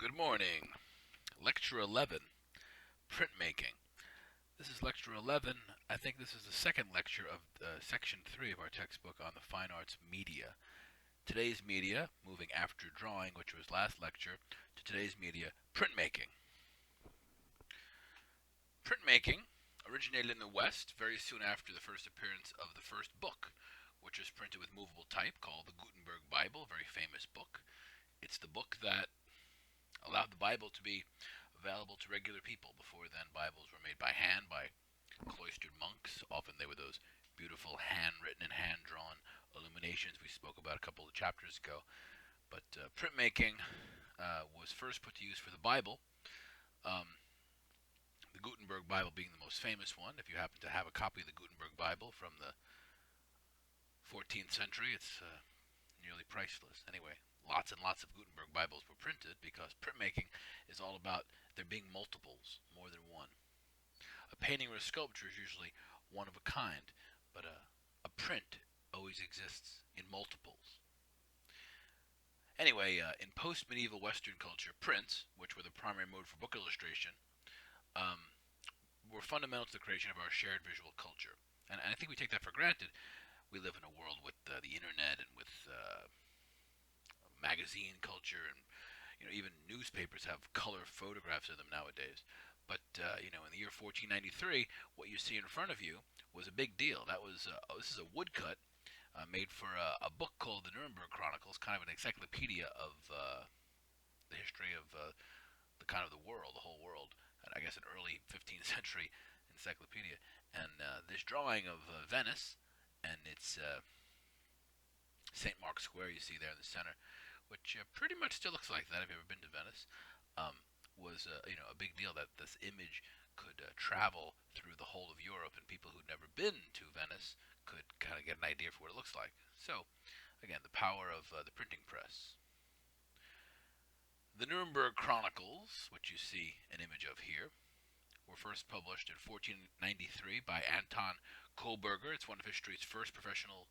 Good morning. Lecture 11, Printmaking. This is Lecture 11. I think this is the second lecture of Section 3 of our textbook on the Fine Arts Media. Today's media, moving after drawing, which was last lecture, to today's media, printmaking. Printmaking originated in the West very soon after the first appearance of the first book, which was printed with movable type, called the Gutenberg Bible, a very famous book. It's the book that allowed the Bible to be available to regular people. Before then, Bibles were made by hand by cloistered monks. Often they were those beautiful handwritten and hand-drawn illuminations we spoke about a couple of chapters ago. But printmaking was first put to use for the Bible, the Gutenberg Bible being the most famous one. If you happen to have a copy of the Gutenberg Bible from the 14th century, it's nearly priceless. Anyway, lots and lots of Gutenberg Bibles were printed because printmaking is all about there being multiples, more than one. A painting or a sculpture is usually one of a kind, but a print always exists in multiples. Anyway, in post-medieval Western culture, prints, which were the primary mode for book illustration, were fundamental to the creation of our shared visual culture. And I think we take that for granted. We live in a world with the internet and with magazine culture, and even newspapers have color photographs of them nowadays. But in the year 1493, what you see in front of you was a big deal. That was this is a woodcut made for a book called the Nuremberg Chronicles, kind of an encyclopedia of the history of the world, the whole world. And I guess an early 15th century encyclopedia. And this drawing of Venice, and it's St. Mark's Square you see there in the center, which pretty much still looks like that if you've ever been to Venice, was a big deal that this image could travel through the whole of Europe, and people who'd never been to Venice could kind of get an idea for what it looks like. So, again, the power of the printing press. The Nuremberg Chronicles, which you see an image of here, were first published in 1493 by Anton Kohlberger. It's one of history's first professionally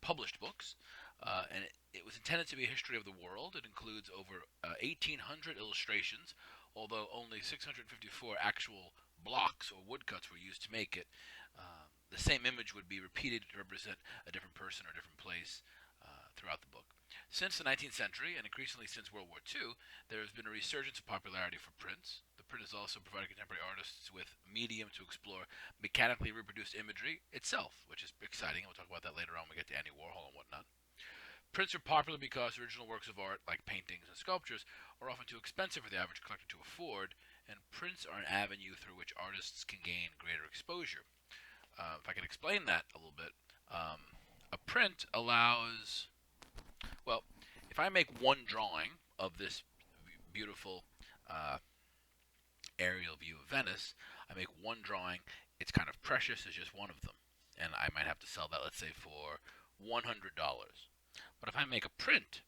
published books, and it was intended to be a history of the world. It includes over 1,800 illustrations, although only 654 actual blocks or woodcuts were used to make it. The same image would be repeated to represent a different person or a different place throughout the book. Since the 19th century, and increasingly since World War II, there has been a resurgence of popularity for prints. The print has also provided contemporary artists with medium to explore mechanically reproduced imagery itself, which is exciting, and we'll talk about that later on when we get to Andy Warhol and whatnot. Prints are popular because original works of art, like paintings and sculptures, are often too expensive for the average collector to afford, and prints are an avenue through which artists can gain greater exposure. If I can explain that a little bit, a print allows, well, if I make one drawing of this beautiful aerial view of Venice, I make one drawing, it's kind of precious, it's just one of them. And I might have to sell that, let's say, for $100. But if I make a print,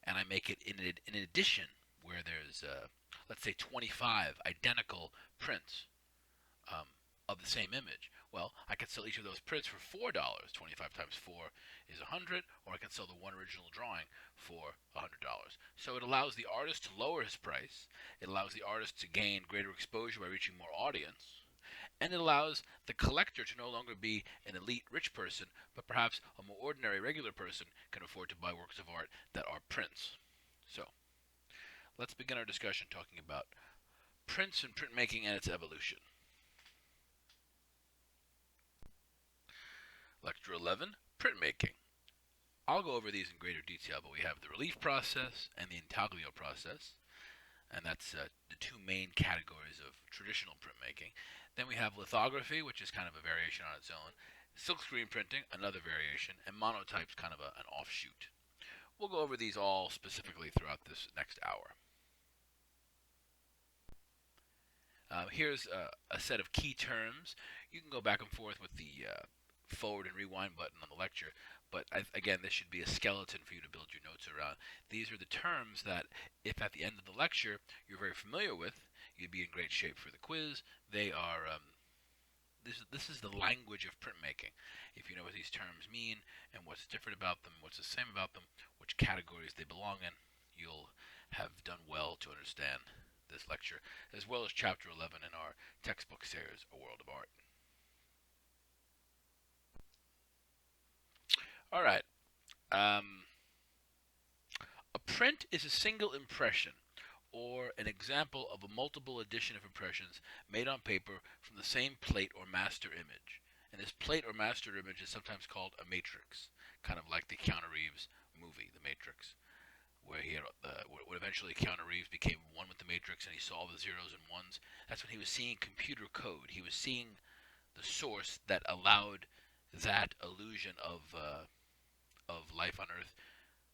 and I make it in an edition where there's, let's say, 25 identical prints of the same image, well, I can sell each of those prints for $4. 25 times 4 is 100, or I can sell the one original drawing for $100. So it allows the artist to lower his price, it allows the artist to gain greater exposure by reaching more audience, and it allows the collector to no longer be an elite rich person, but perhaps a more ordinary regular person can afford to buy works of art that are prints. So, let's begin our discussion talking about prints and printmaking and its evolution. Lecture 11, Printmaking. I'll go over these in greater detail, but we have the relief process and the intaglio process, and that's the two main categories of traditional printmaking. Then we have lithography, which is kind of a variation on its own, silkscreen printing, another variation, and monotype's kind of an offshoot. We'll go over these all specifically throughout this next hour. Here's a set of key terms. You can go back and forth with the forward and rewind button on the lecture, but again, this should be a skeleton for you to build your notes around. These are the terms that, if at the end of the lecture you're very familiar with, you'd be in great shape for the quiz. They are this is the language of printmaking. If you know what these terms mean and what's different about them, what's the same about them, which categories they belong in, you'll have done well to understand this lecture, as well as Chapter 11 in our textbook series, A World of Art. All right. Um, a print is a single impression or an example of a multiple edition of impressions made on paper from the same plate or master image. And this plate or master image is sometimes called a matrix, kind of like the Keanu Reeves movie, The Matrix, where he had, when eventually Keanu Reeves became one with the Matrix and he saw the zeros and ones. That's when he was seeing computer code. He was seeing the source that allowed that illusion of life on Earth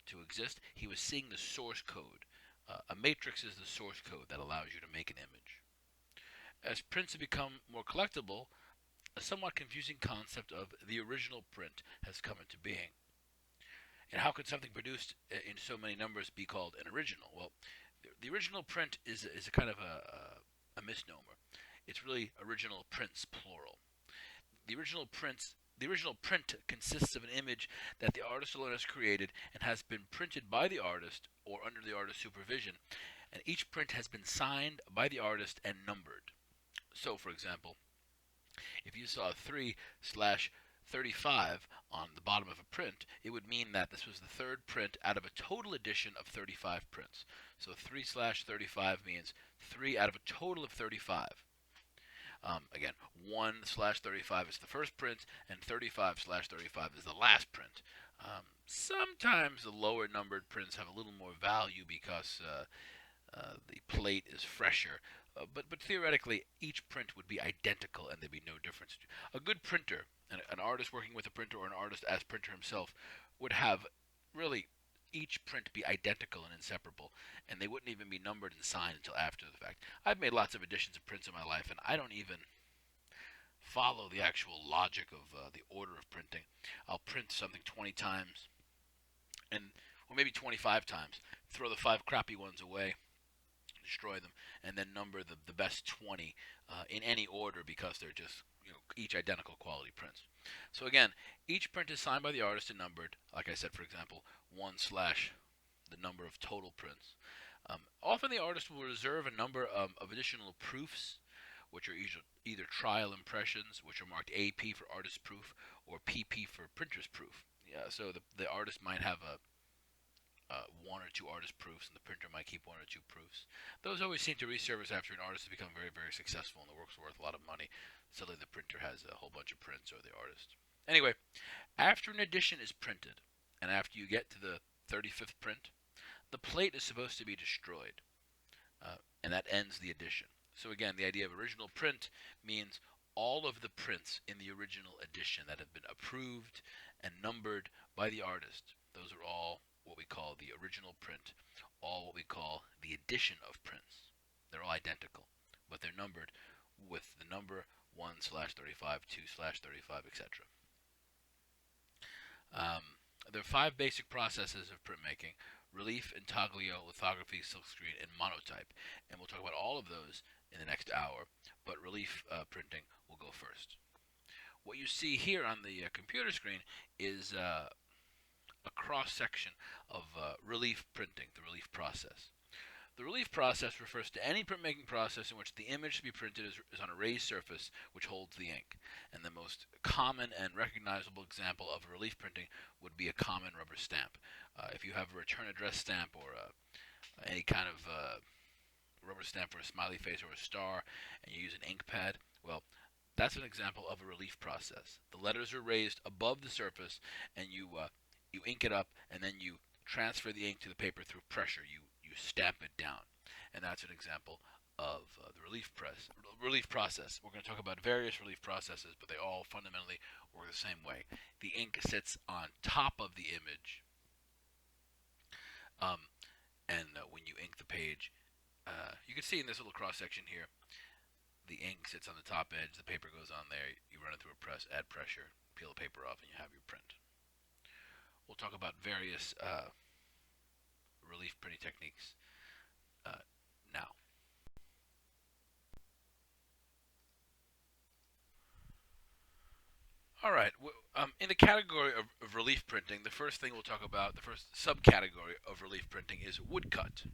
to exist. He was seeing the source code. A matrix is the source code that allows you to make an image. As prints have become more collectible, a somewhat confusing concept of the original print has come into being. And how could something produced in so many numbers be called an original? Well, the original print is a kind of a misnomer. It's really original prints, plural. The original print consists of an image that the artist alone has created and has been printed by the artist or under the artist's supervision, and each print has been signed by the artist and numbered. So, for example, if you saw 3/35 on the bottom of a print, it would mean that this was the third print out of a total edition of 35 prints. So 3/35 means 3 out of a total of 35. Again, 1/35 is the first print, and 35/35 is the last print. Sometimes the lower numbered prints have a little more value because the plate is fresher. But theoretically, each print would be identical and there'd be no difference. A good printer, an artist working with a printer or an artist as printer himself, would have really each print be identical and inseparable, and they wouldn't even be numbered and signed until after the fact. I've made lots of editions of prints in my life, and I don't even follow the actual logic of the order of printing. I'll print something 20 times, or maybe 25 times, throw the 5 crappy ones away, destroy them, and then number the best 20 in any order because they're just each identical quality prints. So again, each print is signed by the artist and numbered. Like I said, for example, 1/ the number of total prints. Often the artist will reserve a number of additional proofs, which are either trial impressions, which are marked AP for artist proof, or PP for printer's proof. Yeah, so the artist might have one or two artist proofs, and the printer might keep one or two proofs. Those always seem to resurface after an artist has become very, very successful and the work's worth a lot of money. Suddenly the printer has a whole bunch of prints, or the artist. Anyway, after an edition is printed, and after you get to the 35th print, the plate is supposed to be destroyed, and that ends the edition. So again, the idea of original print means all of the prints in the original edition that have been approved and numbered by the artist. Those are all what we call the original print, all what we call the edition of prints. They're all identical, but they're numbered with the number 1/35, 2/35, etc. There are 5 basic processes of printmaking: relief, intaglio, lithography, silkscreen, and monotype. And we'll talk about all of those in the next hour, but relief printing will go first. What you see here on the computer screen is a cross-section of relief printing, the relief process. The relief process refers to any printmaking process in which the image to be printed is on a raised surface which holds the ink. And the most common and recognizable example of relief printing would be a common rubber stamp. If you have a return address stamp or any kind of rubber stamp for a smiley face or a star, and you use an ink pad, well, that's an example of a relief process. The letters are raised above the surface, and you ink it up, and then you transfer the ink to the paper through pressure. You stamp it down, and that's an example of the relief process. We're going to talk about various relief processes, but they all fundamentally work the same way. The ink sits on top of the image, and when you ink the page, you can see in this little cross section here, the ink sits on the top edge, the paper goes on there, you run it through a press, add pressure, peel the paper off, and you have your print. We'll talk about various relief printing techniques now. All right. In the category of relief printing, the first thing we'll talk about, the first subcategory of relief printing is woodcut.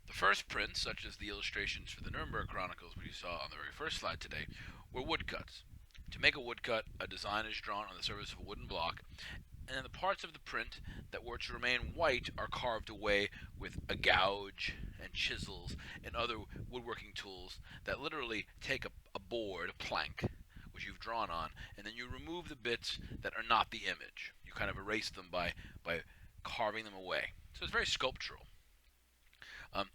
The first prints, such as the illustrations for the Nuremberg Chronicles, which you saw on the very first slide today, were woodcuts. To make a woodcut, a design is drawn on the surface of a wooden block, and then the parts of the print that were to remain white are carved away with a gouge and chisels and other woodworking tools that literally take a board, a plank, which you've drawn on, and then you remove the bits that are not the image. You kind of erase them by carving them away. So it's very sculptural. Um,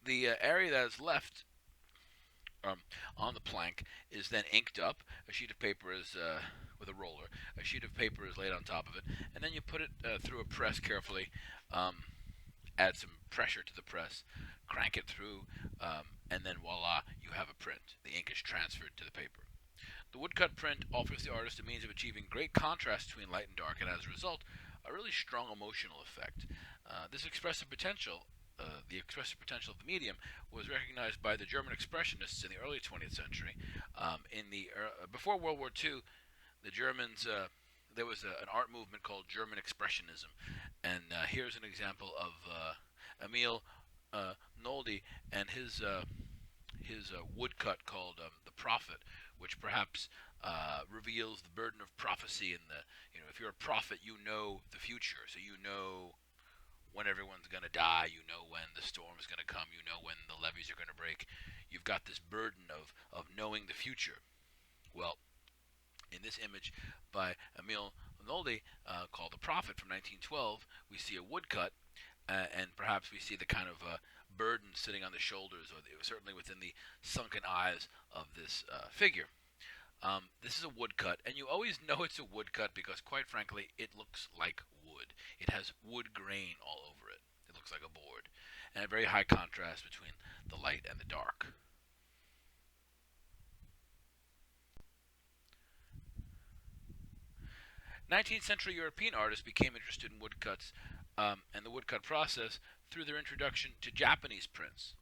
the area that is left um, on the plank is then inked up. A sheet of paper is with a roller. A sheet of paper is laid on top of it, and then you put it through a press carefully. Add some pressure to the press, crank it through, and then voila, you have a print. The ink is transferred to the paper. The woodcut print offers the artist a means of achieving great contrast between light and dark, and as a result, a really strong emotional effect. This expressive potential, the expressive potential of the medium, was recognized by the German expressionists in the early 20th century. Before World War II, the Germans there was an art movement called German Expressionism, and here's an example of Emil Noldi and his woodcut called "The Prophet," which perhaps reveals the burden of prophecy. In the if you're a prophet, you know the future, so you know when everyone's going to die, you know when the storm is going to come, you know when the levees are going to break. You've got this burden of knowing the future. Well, in this image by Emil Noldi called "The Prophet" from 1912, we see a woodcut, and perhaps we see the kind of burden sitting on the shoulders, or certainly within the sunken eyes of this figure. This is a woodcut, and you always know it's a woodcut because, quite frankly, it looks like wood. It has wood grain all over it. It looks like a board, and a very high contrast between the light and the dark. 19th century European artists became interested in woodcuts and the woodcut process through their introduction to Japanese prints.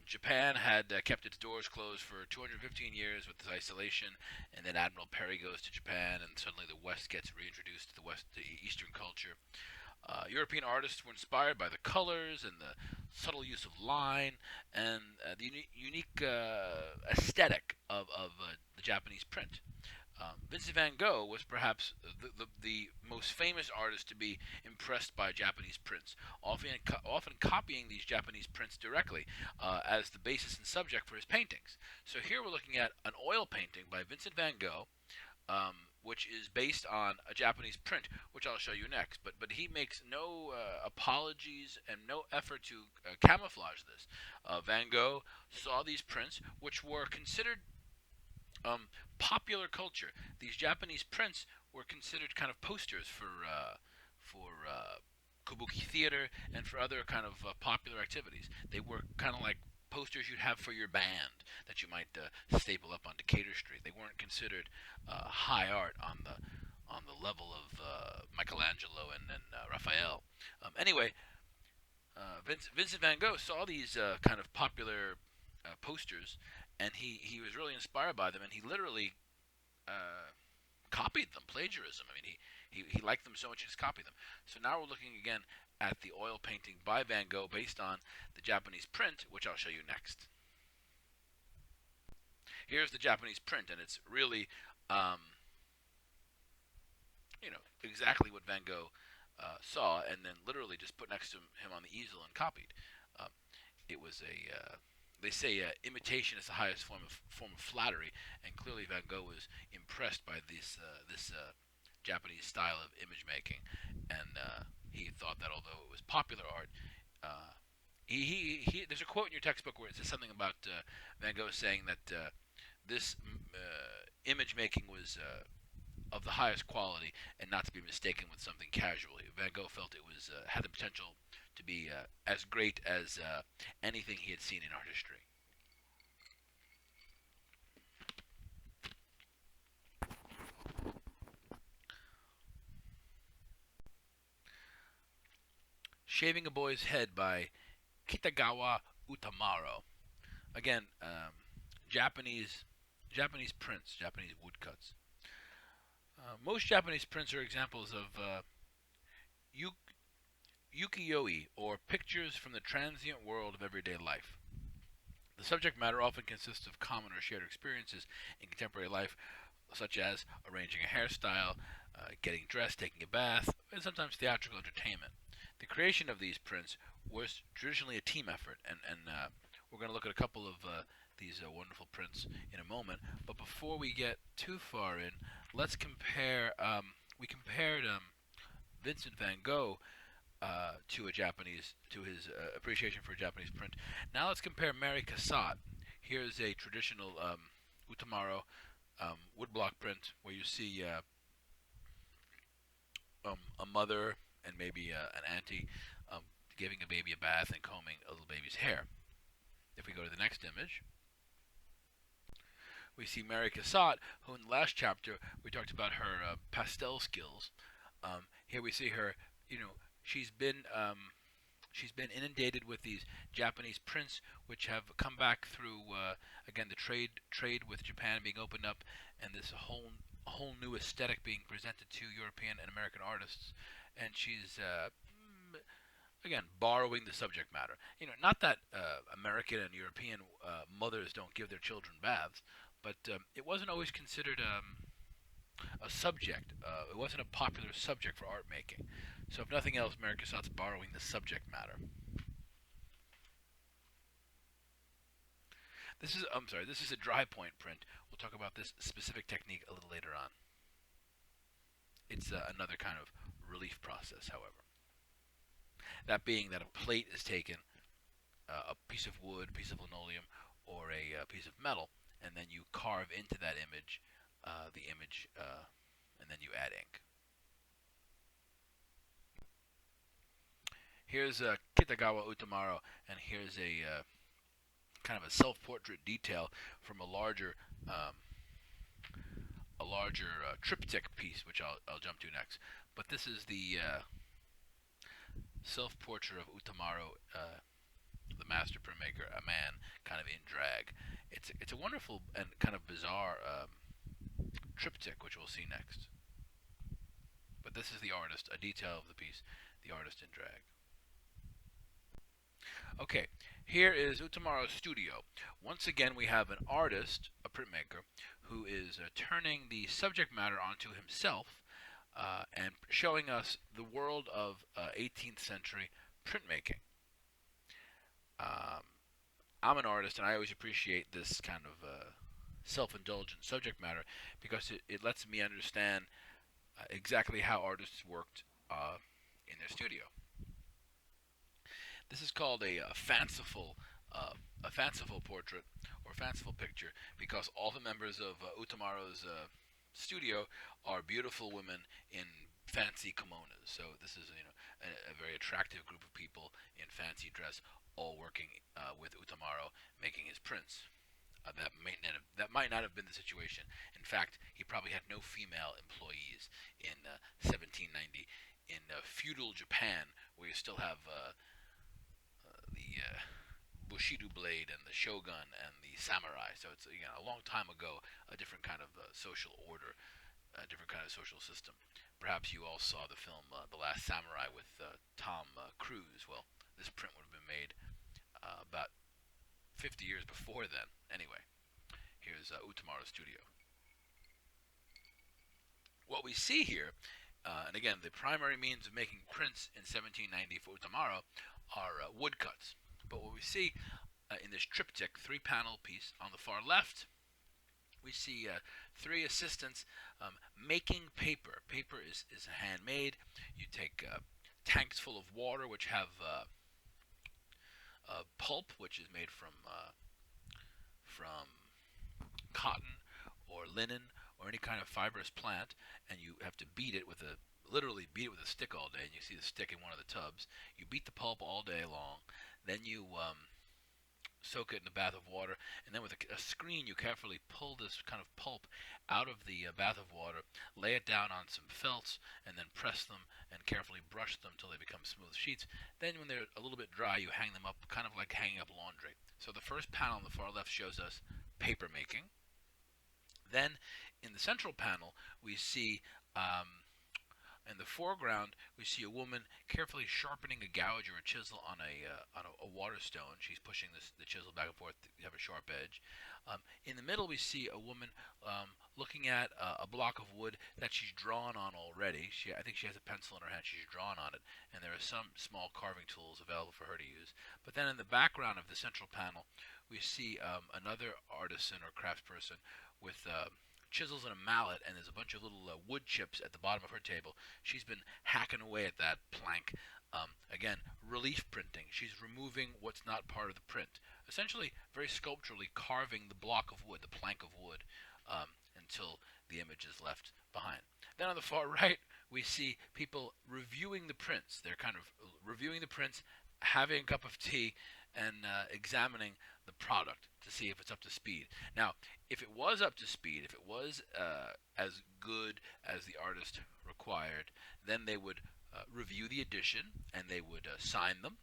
Japan had kept its doors closed for 215 years with this isolation, and then Admiral Perry goes to Japan, and suddenly the West gets reintroduced to the Eastern culture. European artists were inspired by the colors and the subtle use of line and the unique aesthetic of the Japanese print. Vincent van Gogh was perhaps the most famous artist to be impressed by Japanese prints, often copying these Japanese prints directly as the basis and subject for his paintings. So here we're looking at an oil painting by Vincent van Gogh, which is based on a Japanese print, which I'll show you next. But he makes no apologies and no effort to camouflage this. Van Gogh saw these prints, which were considered popular culture. These Japanese prints were considered kind of posters for kabuki theater and for other kind of popular activities. They were kind of like posters you'd have for your band that you might staple up on Decatur Street. They weren't considered high art on the level of Michelangelo and Raphael. Anyway, Vincent van Gogh saw these kind of popular posters, and he was really inspired by them, and he literally copied them, plagiarism. I mean, he liked them so much he just copied them. So now we're looking again at the oil painting by Van Gogh based on the Japanese print, which I'll show you next. Here's the Japanese print, and it's really, exactly what Van Gogh saw, and then literally just put next to him on the easel and copied. It was they say imitation is the highest form of flattery, and clearly Van Gogh was impressed by this Japanese style of image making, and he thought that although it was popular art, there's a quote in your textbook where it says something about Van Gogh saying that this image making was of the highest quality and not to be mistaken with something casually. Van Gogh felt it was had the potential to be as great as anything he had seen in art history. Shaving a Boy's Head by Kitagawa Utamaro. Again, Japanese prints, Japanese woodcuts. Most Japanese prints are examples of Ukiyo-e, or Pictures from the Transient World of Everyday Life. The subject matter often consists of common or shared experiences in contemporary life, such as arranging a hairstyle, getting dressed, taking a bath, and sometimes theatrical entertainment. The creation of these prints was traditionally a team effort, and we're going to look at a couple of these wonderful prints in a moment. But before we get too far in, let's compare. We compared Vincent van Gogh to his appreciation for a Japanese print. Now let's compare Mary Cassatt. Here's a traditional Utamaro woodblock print where you see a mother and maybe an auntie um, giving a baby a bath and combing a little baby's hair. If we go to the next image, we see Mary Cassatt, who in the last chapter we talked about her pastel skills. Here we see her. You know, she's been she's been inundated with these Japanese prints, which have come back through again the trade with Japan being opened up, and this whole new aesthetic being presented to European and American artists. And she's again borrowing the subject matter. You know, not that American and European mothers don't give their children baths, but it wasn't always considered a subject. It wasn't a popular subject for art making. So if nothing else, Mary Cassatt's borrowing the subject matter. This is a dry point print. We'll talk about this specific technique a little later on. It's another kind of relief process, however. That being that a plate is taken, a piece of wood, a piece of linoleum, or a piece of metal, and then you carve into that image and then you add ink. Here's Kitagawa Utamaro, and here's a kind of a self-portrait detail from um, a larger triptych piece, which I'll jump to next. But this is the self-portrait of Utamaro, the master printmaker, a man kind of in drag. It's a wonderful and kind of bizarre triptych, which we'll see next. But this is the artist, a detail of the piece, the artist in drag. Okay, here is Utamaro's studio. Once again, we have an artist, a printmaker, who is turning the subject matter onto himself and showing us the world of 18th century printmaking. I'm an artist, and I always appreciate this kind of self-indulgent subject matter because it lets me understand exactly how artists worked in their studio. This is called a fanciful portrait or fanciful picture because all the members of Utamaro's studio are beautiful women in fancy kimonos. So this is a very attractive group of people in fancy dress, all working with Utamaro, making his prints. That might not have been the situation. In fact, he probably had no female employees in 1790 in feudal Japan, where you still have the Bushido blade and the shogun and the samurai. So it's a long time ago, a different kind of social order, a different kind of social system. Perhaps you all saw the film The Last Samurai with Tom Cruise. Well, this print would have been made about 50 years before then. Anyway, here's Utamaro's studio. What we see here, and again, the primary means of making prints in 1790 for Utamaro are woodcuts. But what we see in this triptych, three-panel piece on the far left, we see three assistants making paper. Paper is handmade. You take tanks full of water, which have pulp, which is made from cotton or linen or any kind of fibrous plant, and you have to literally beat it with a stick all day. And you see the stick in one of the tubs. You beat the pulp all day long. Then you soak it in a bath of water, and then with a screen you carefully pull this kind of pulp out of the bath of water, lay it down on some felts, and then press them and carefully brush them until they become smooth sheets. Then when they're a little bit dry, you hang them up, kind of like hanging up laundry. So the first panel on the far left shows us paper making. Then in the central panel we see In the foreground, we see a woman carefully sharpening a gouge or a chisel on a water stone. She's pushing the chisel back and forth to have a sharp edge. In the middle, we see a woman looking at a block of wood that she's drawn on already. I think she has a pencil in her hand. She's drawn on it, and there are some small carving tools available for her to use. But then in the background of the central panel, we see another artisan or craftsperson with chisels and a mallet, and there's a bunch of little wood chips at the bottom of her table. She's been hacking away at that plank. Again, relief printing. She's removing what's not part of the print. Essentially, very sculpturally carving the block of wood, the plank of wood, until the image is left behind. Then on the far right, we see people reviewing the prints. They're kind of reviewing the prints, having a cup of tea, and examining the product to see if it's up to speed. Now, if it was up to speed, if it was as good as the artist required, then they would review the edition and they would sign them.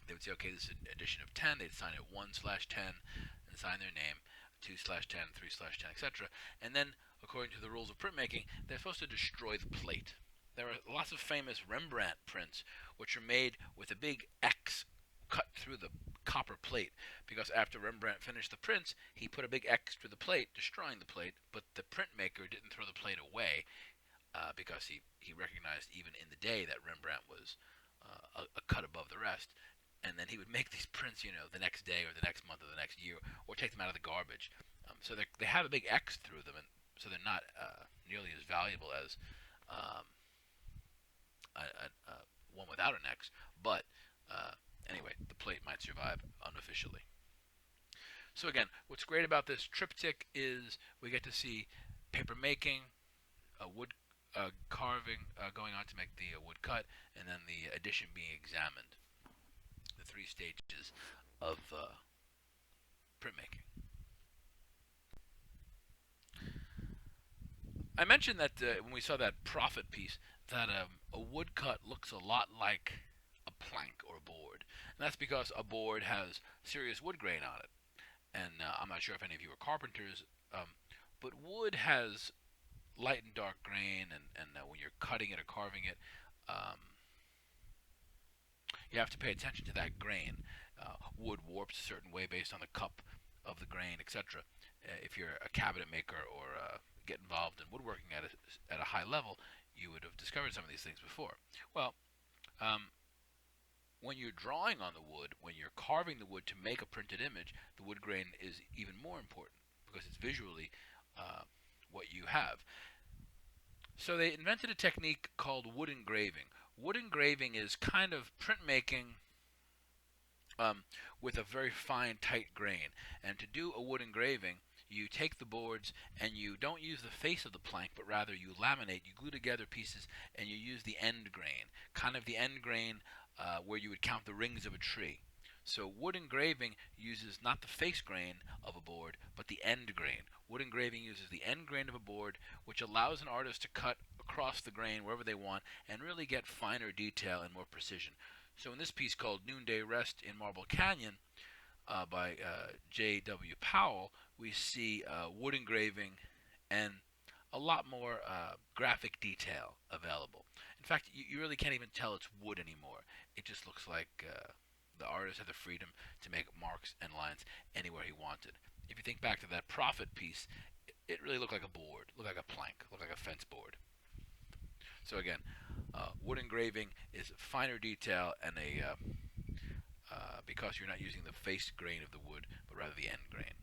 They would say, okay, this is an edition of 10. They'd sign it 1/10 and sign their name, 2/10, 3/10, etc. And then, according to the rules of printmaking, they're supposed to destroy the plate. There are lots of famous Rembrandt prints which are made with a big X cut through the copper plate, because after Rembrandt finished the prints, he put a big X through the plate, destroying the plate, but the printmaker didn't throw the plate away, because he recognized even in the day that Rembrandt was a cut above the rest. And then he would make these prints, the next day or the next month or the next year, or take them out of the garbage. So they have a big X through them, and so they're not nearly as valuable as one without an X. But anyway, the plate might survive unofficially. So again, what's great about this triptych is we get to see paper making, wood carving going on to make the wood cut, and then the edition being examined. The 3 stages of printmaking. I mentioned that when we saw that prophet piece, that a woodcut looks a lot like a plank or a board. And that's because a board has serious wood grain on it. And I'm not sure if any of you are carpenters, but wood has light and dark grain, and when you're cutting it or carving it, you have to pay attention to that grain. Wood warps a certain way based on the cup of the grain, etc. If you're a cabinet maker or get involved in woodworking at a high level, you would have discovered some of these things before. Well, when you're drawing on the wood, when you're carving the wood to make a printed image, the wood grain is even more important because it's visually what you have. So they invented a technique called wood engraving. Wood engraving is kind of printmaking with a very fine, tight grain. And to do a wood engraving, you take the boards and you don't use the face of the plank, but rather you laminate, you glue together pieces, and you use the end grain, kind of the end grain where you would count the rings of a tree. So wood engraving uses not the face grain of a board, but the end grain. Wood engraving uses the end grain of a board, which allows an artist to cut across the grain wherever they want and really get finer detail and more precision. So in this piece called Noonday Rest in Marble Canyon by J.W. Powell, we see wood engraving and a lot more graphic detail available. In fact, you really can't even tell it's wood anymore. It just looks like the artist had the freedom to make marks and lines anywhere he wanted. If you think back to that prophet piece, it really looked like a board, looked like a plank, looked like a fence board. So again, wood engraving is finer detail and because you're not using the face grain of the wood, but rather the end grain.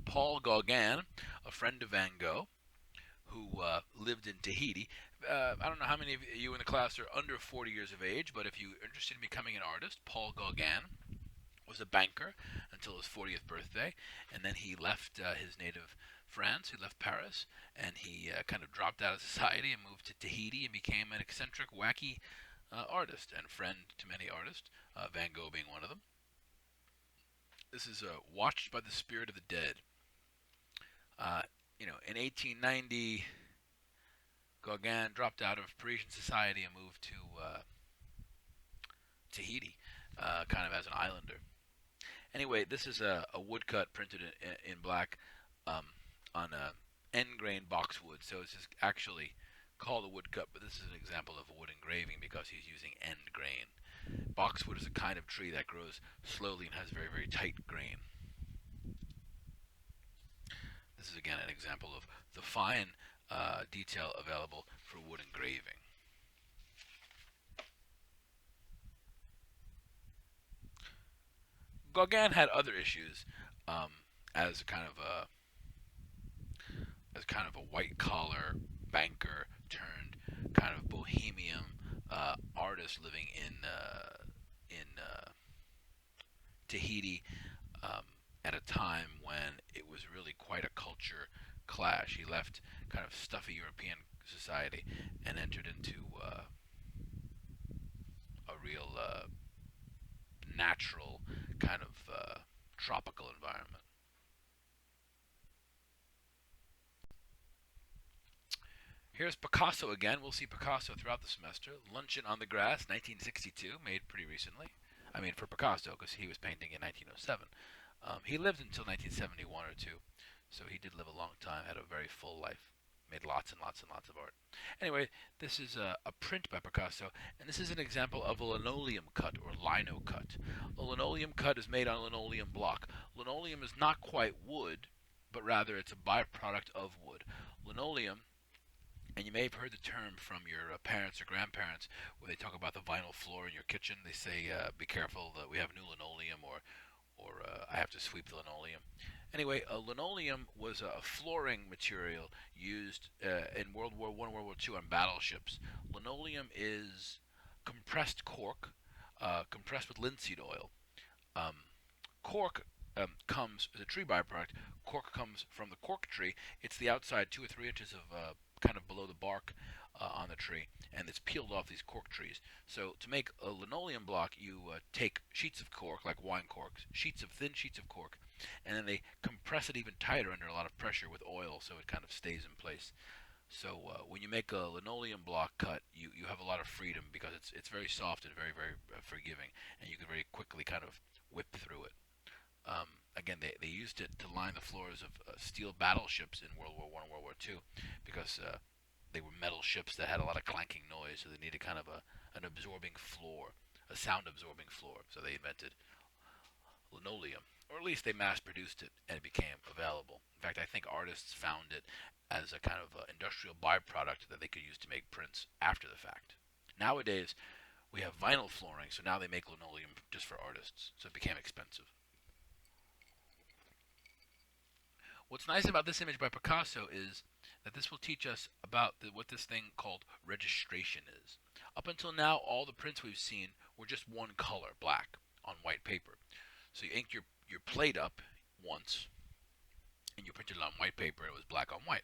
Paul Gauguin, a friend of Van Gogh, who lived in Tahiti. I don't know how many of you in the class are under 40 years of age, but if you're interested in becoming an artist, Paul Gauguin was a banker until his 40th birthday, and then he left his native France, he left Paris, and he kind of dropped out of society and moved to Tahiti and became an eccentric, wacky artist and friend to many artists, Van Gogh being one of them. This is Watched by the Spirit of the Dead. In 1890, Gauguin dropped out of Parisian society and moved to Tahiti, kind of as an islander. Anyway, this is a woodcut printed in black um, on a end grain boxwood. So it's just actually called a woodcut, but this is an example of a wood engraving because he's using end grain. Boxwood is a kind of tree that grows slowly and has very, very tight grain. This is again an example of the fine detail available for wood engraving. Gauguin had other issues um, as kind of a white collar banker turned kind of bohemian artist living in Tahiti at a time when it was really quite a culture clash. He left kind of stuffy European society and entered into a real natural kind of tropical environment. Here's Picasso again. We'll see Picasso throughout the semester. Luncheon on the Grass, 1962, made pretty recently. I mean, for Picasso, because he was painting in 1907. He lived until 1971 or two, so he did live a long time, had a very full life, made lots and lots and lots of art. Anyway, this is a print by Picasso, and this is an example of a linoleum cut or lino cut. A linoleum cut is made on linoleum block. Linoleum is not quite wood, but rather it's a byproduct of wood. Linoleum, and you may have heard the term from your parents or grandparents when they talk about the vinyl floor in your kitchen. They say, "Be careful that we have new linoleum," or "I have to sweep the linoleum." Anyway, a linoleum was a flooring material used in World War I, World War II on battleships. Linoleum is compressed cork, compressed with linseed oil. Um, Cork comes as a tree byproduct. Cork comes from the cork tree. It's the outside 2 or 3 inches of kind of below the bark on the tree, and it's peeled off these cork trees. So to make a linoleum block, you take sheets of cork, like wine corks, thin sheets of cork, and then they compress it even tighter under a lot of pressure with oil, so it kind of stays in place. So when you make a linoleum block cut, you have a lot of freedom because it's very soft and very very forgiving, and you can very quickly kind of whip through it. Again, they used it to line the floors of steel battleships in World War I and World War II because they were metal ships that had a lot of clanking noise, so they needed kind of an absorbing floor, a sound absorbing floor. So they invented linoleum, or at least they mass produced it and it became available. In fact, I think artists found it as a kind of industrial byproduct that they could use to make prints after the fact. Nowadays, we have vinyl flooring, so now they make linoleum just for artists, so it became expensive. What's nice about this image by Picasso is that this will teach us about what this thing called registration is. Up until now, all the prints we've seen were just one color, black, on white paper. So you inked your plate up once, and you printed it on white paper, and it was black on white.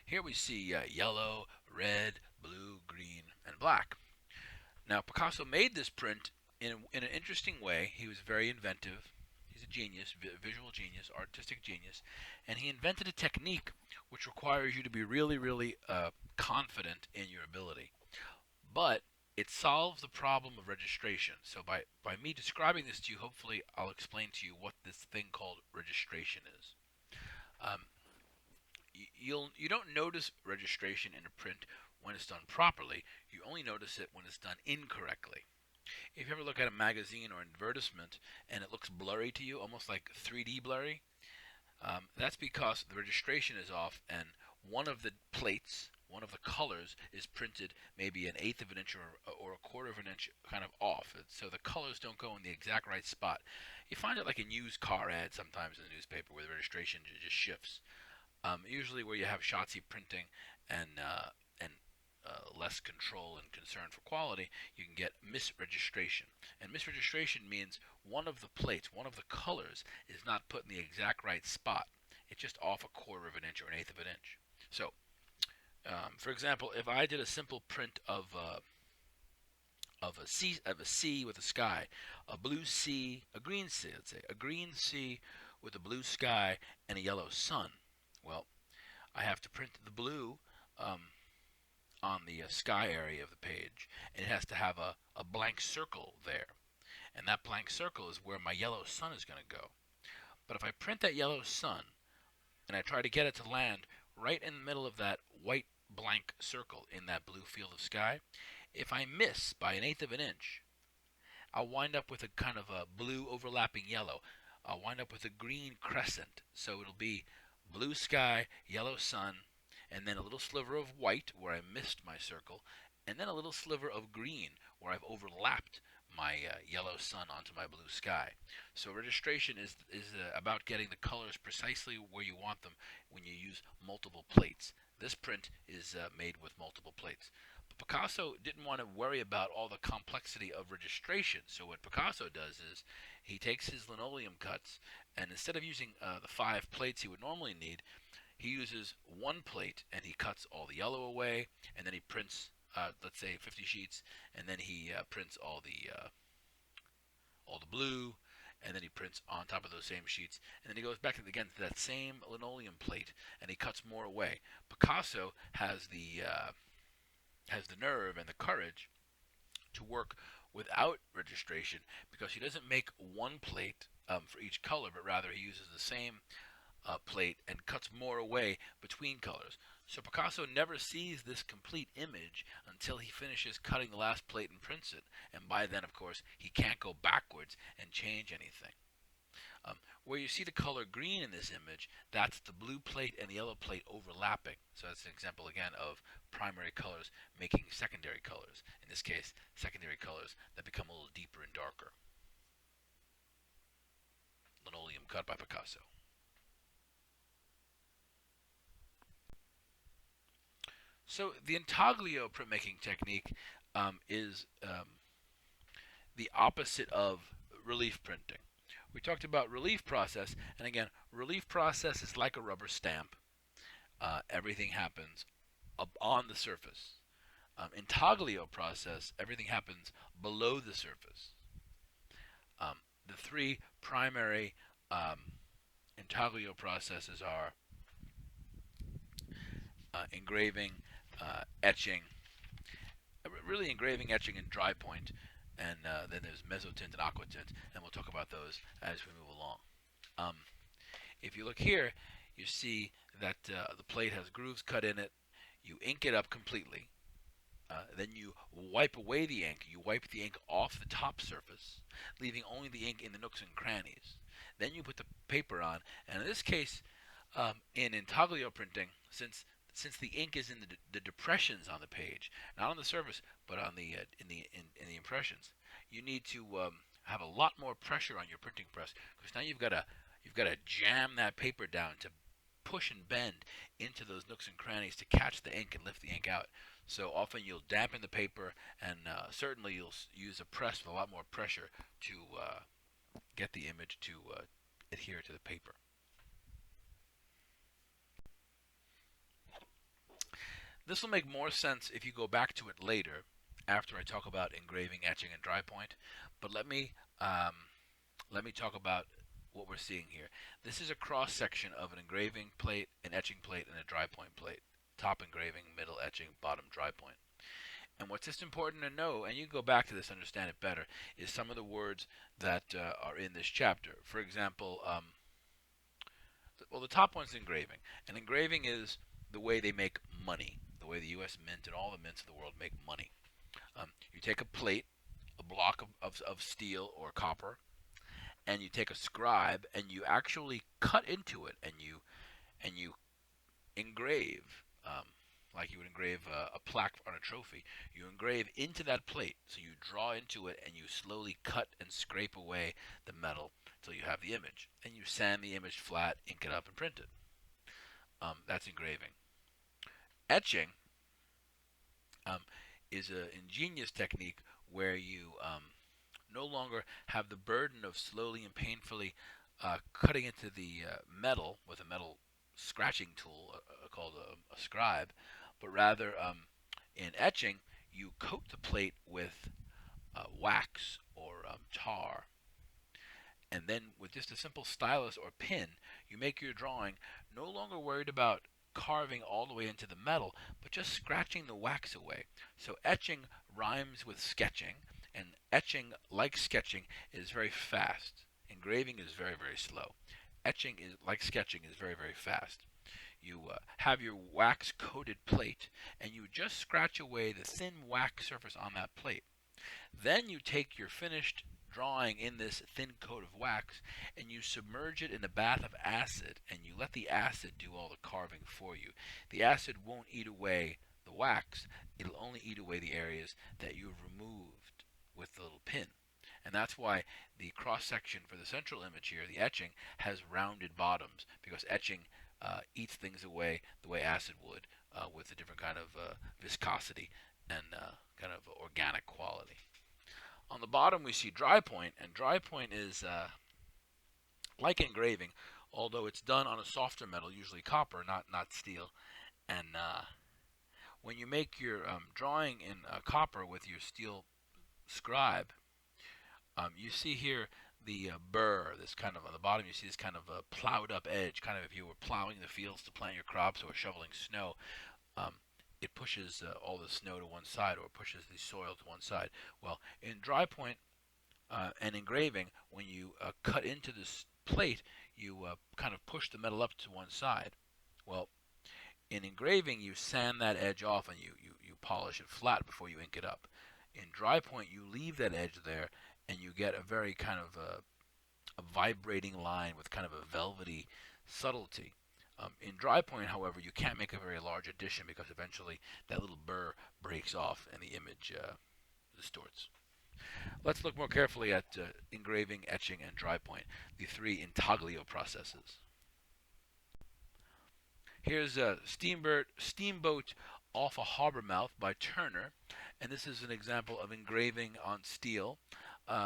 Here we see yellow, red, blue, green, and black. Now, Picasso made this print in an interesting way. He was very inventive. He's a genius, visual genius, artistic genius, and he invented a technique which requires you to be really, really confident in your ability. But it solves the problem of registration. So by me describing this to you, hopefully I'll explain to you what this thing called registration is. Um, you don't notice registration in a print when it's done properly. You only notice it when it's done incorrectly. If you ever look at a magazine or an advertisement and it looks blurry to you, almost like 3D blurry, that's because the registration is off and one of the plates, one of the colors is printed maybe an eighth of an inch or a quarter of an inch kind of off. So the colors don't go in the exact right spot. You find it like in used car ads sometimes in the newspaper where the registration just shifts. Usually where you have Shotzi printing and less control and concern for quality, you can get misregistration. And misregistration means one of the plates, one of the colors, is not put in the exact right spot. It's just off a quarter of an inch or an eighth of an inch. So, for example, if I did a simple print of a sea with a sky, a blue sea, a green sea, let's say, a green sea with a blue sky and a yellow sun. Well, I have to print the blue on the sky area of the page, and it has to have a blank circle there. And that blank circle is where my yellow sun is going to go. But if I print that yellow sun and I try to get it to land right in the middle of that white blank circle in that blue field of sky. If I miss by an eighth of an inch, I'll wind up with a kind of a blue overlapping yellow. I'll wind up with a green crescent. So it'll be blue sky, yellow sun, and then a little sliver of white where I missed my circle, and then a little sliver of green where I've overlapped my yellow sun onto my blue sky. So registration is about getting the colors precisely where you want them when you use multiple plates. This print is made with multiple plates. But Picasso didn't want to worry about all the complexity of registration. So what Picasso does is he takes his linoleum cuts, and instead of using the 5 plates he would normally need, he uses 1 plate, and he cuts all the yellow away, and then he prints, let's say, 50 sheets, and then he prints all the blue, and then he prints on top of those same sheets, and then he goes back again to that same linoleum plate, and he cuts more away. Picasso has the nerve and the courage to work without registration because he doesn't make 1 plate for each color, but rather he uses the same plate and cuts more away between colors. So Picasso never sees this complete image until he finishes cutting the last plate and prints it, and by then, of course, he can't go backwards and change anything. Where you see the color green in this image, that's the blue plate and the yellow plate overlapping. So that's an example again of primary colors making secondary colors. In this case, secondary colors that become a little deeper and darker. Linoleum cut by Picasso. So the intaglio printmaking technique is the opposite of relief printing. We talked about relief process, and again, relief process is like a rubber stamp. Everything happens up on the surface. Intaglio process, everything happens below the surface. The 3 primary intaglio processes are engraving, etching, really engraving, etching, and dry point, and then there's mezzotint and aquatint, and we'll talk about those as we move along. If you look here, you see that the plate has grooves cut in it. You ink it up completely. Then you wipe away the ink. You wipe the ink off the top surface, leaving only the ink in the nooks and crannies. Then you put the paper on, and in this case, in intaglio printing, since the ink is in the depressions on the page, not on the surface, but on the in the impressions, you need to have a lot more pressure on your printing press because now you've got to jam that paper down to push and bend into those nooks and crannies to catch the ink and lift the ink out. So often you'll dampen the paper, and certainly you'll use a press with a lot more pressure to get the image to adhere to the paper. This will make more sense if you go back to it later, after I talk about engraving, etching, and dry point. But let me talk about what we're seeing here. This is a cross section of an engraving plate, an etching plate, and a dry point plate. Top engraving, middle etching, bottom dry point. And what's just important to know, and you can go back to this to understand it better, is some of the words that are in this chapter. For example, the top one's engraving. And engraving is the way they make money, the way the U.S. Mint and all the mints of the world make money. You take a plate, a block of steel or copper, and you take a scribe and you actually cut into it, and you engrave, like you would engrave a plaque on a trophy. You engrave into that plate, so you draw into it and you slowly cut and scrape away the metal until you have the image. Then you sand the image flat, ink it up, and print it. That's engraving. Etching is an ingenious technique where you no longer have the burden of slowly and painfully cutting into the metal with a metal scratching tool called a scribe, but rather in etching you coat the plate with wax or tar, and then with just a simple stylus or pin you make your drawing, no longer worried about carving all the way into the metal, but just scratching the wax away. So etching rhymes with sketching, and etching, like sketching, is very fast. Engraving is very, very slow. etching is like sketching is very, very fast. You have your wax coated plate and you just scratch away the thin wax surface on that plate. Then you take your finished drawing in this thin coat of wax and you submerge it in a bath of acid and you let the acid do all the carving for you. The acid won't eat away the wax, it'll only eat away the areas that you've removed with the little pin. And that's why the cross section for the central image here, the etching, has rounded bottoms because etching eats things away the way acid would with a different kind of viscosity and kind of organic quality. On the bottom we see dry point, and dry point is like engraving, although it's done on a softer metal, usually copper, not steel. And when you make your drawing in copper with your steel scribe, you see here the burr, this kind of on the bottom. You see this kind of plowed up edge, kind of if you were plowing the fields to plant your crops or shoveling snow. Um, it pushes all the snow to one side or pushes the soil to one side. Well, in dry point and engraving, when you cut into this plate, you kind of push the metal up to one side. Well, in engraving, you sand that edge off and you polish it flat before you ink it up. In dry point, you leave that edge there and you get a very kind of a vibrating line with kind of a velvety subtlety. In dry point, however, you can't make a very large addition because eventually that little burr breaks off and the image distorts. Let's look more carefully at engraving, etching, and dry point, the three intaglio processes. Here's a Steamboat Off a Harbor Mouth by Turner, and this is an example of engraving on steel.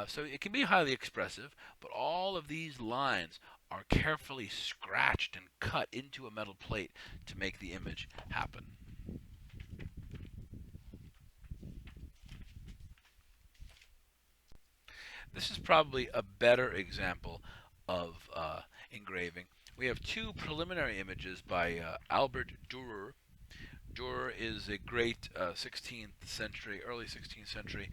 So it can be highly expressive, but all of these lines are carefully scratched and cut into a metal plate to make the image happen. This is probably a better example of engraving. We have two preliminary images by Albert Dürer. Dürer is a great 16th century, early 16th century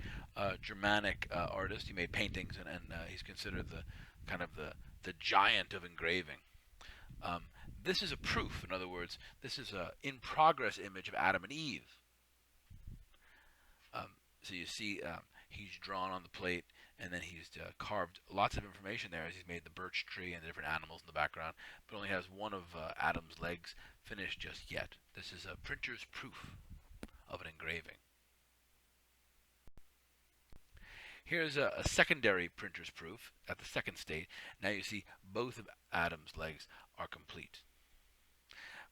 Germanic artist. He made paintings, and he's considered the kind of the giant of engraving. This is a proof. In other words, this is a in progress image of Adam and Eve. So you see, he's drawn on the plate, and then he's carved lots of information there as he's made the birch tree and the different animals in the background, but only has one of Adam's legs finished just yet. This is a printer's proof of an engraving. Here's a secondary printer's proof at the second state. Now you see both of Adam's legs are complete.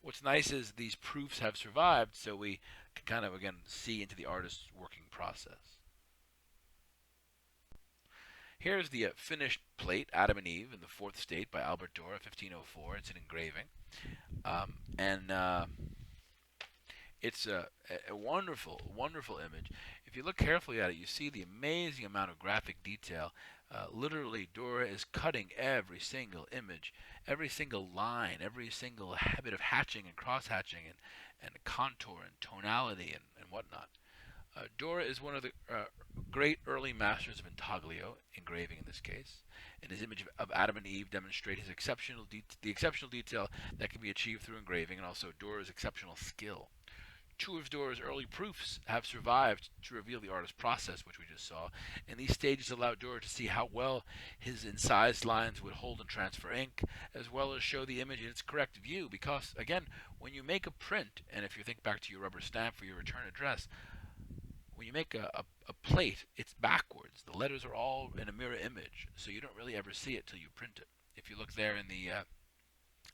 What's nice is these proofs have survived, so we can kind of, again, see into the artist's working process. Here's the finished plate, Adam and Eve, in the fourth state by Albert Dürer, 1504. It's an engraving. And it's a wonderful, wonderful image. If you look carefully at it, you see the amazing amount of graphic detail. Literally, Dürer is cutting every single image, every single line, every single habit of hatching and cross-hatching and contour and tonality and whatnot. Dürer is one of the great early masters of intaglio, engraving in this case, and his image of Adam and Eve demonstrate his the exceptional detail that can be achieved through engraving, and also Dürer's exceptional skill. Two of Dürer's early proofs have survived to reveal the artist's process, which we just saw, and these stages allow Dürer to see how well his incised lines would hold and transfer ink, as well as show the image in its correct view, because, again, when you make a print, and if you think back to your rubber stamp for your return address, when you make a plate, it's backwards. The letters are all in a mirror image, so you don't really ever see it till you print it. If you look there in the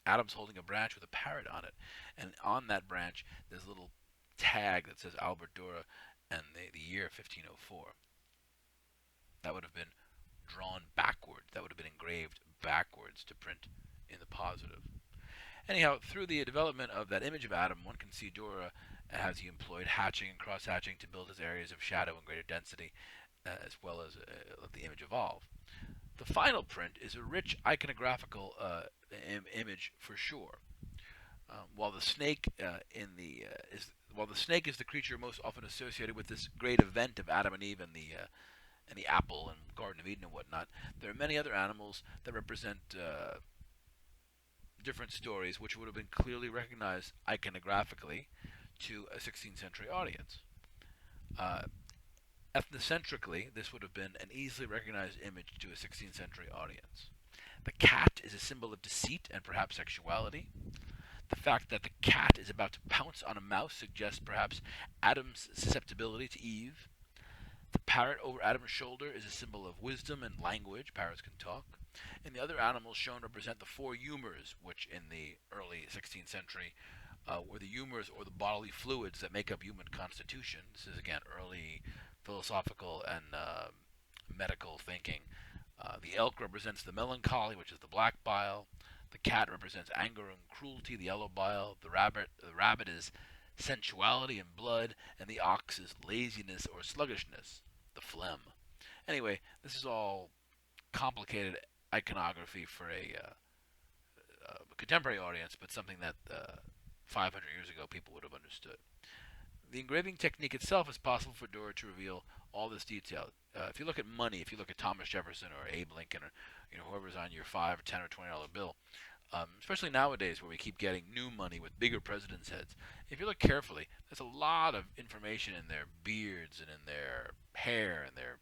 Adam's holding a branch with a parrot on it, and on that branch there's a little tag that says Albert Dürer and the year 1504. That would have been drawn backwards. That would have been engraved backwards to print in the positive. Anyhow, through the development of that image of Adam, one can see Dürer as he employed hatching and cross-hatching to build his areas of shadow and greater density, as well as let the image evolve. The final print is a rich iconographical image for sure. While the snake while the snake is the creature most often associated with this great event of Adam and Eve and the apple and Garden of Eden and whatnot, there are many other animals that represent different stories which would have been clearly recognized iconographically to a 16th century audience. Uh, Ethnocentrically, this would have been an easily recognized image to a 16th century audience. The cat is a symbol of deceit and perhaps sexuality. The fact that the cat is about to pounce on a mouse suggests perhaps Adam's susceptibility to Eve. The parrot over Adam's shoulder is a symbol of wisdom and language. Parrots can talk. And the other animals shown represent the four humors, which in the early 16th century were the humors or the bodily fluids that make up human constitution. This is, again, early philosophical and medical thinking. The elk represents the melancholy, which is the black bile. The cat represents anger and cruelty, the yellow bile. The rabbit is sensuality and blood, and the ox is laziness or sluggishness, the phlegm. Anyway, this is all complicated iconography for a contemporary audience, but something that 500 years ago people would have understood. The engraving technique itself is possible for Dürer to reveal all this detail. If you look at money, if you look at Thomas Jefferson or Abe Lincoln or whoever's on your $5 or $10 or $20 bill, especially nowadays where we keep getting new money with bigger presidents' heads, if you look carefully, there's a lot of information in their beards and in their hair and their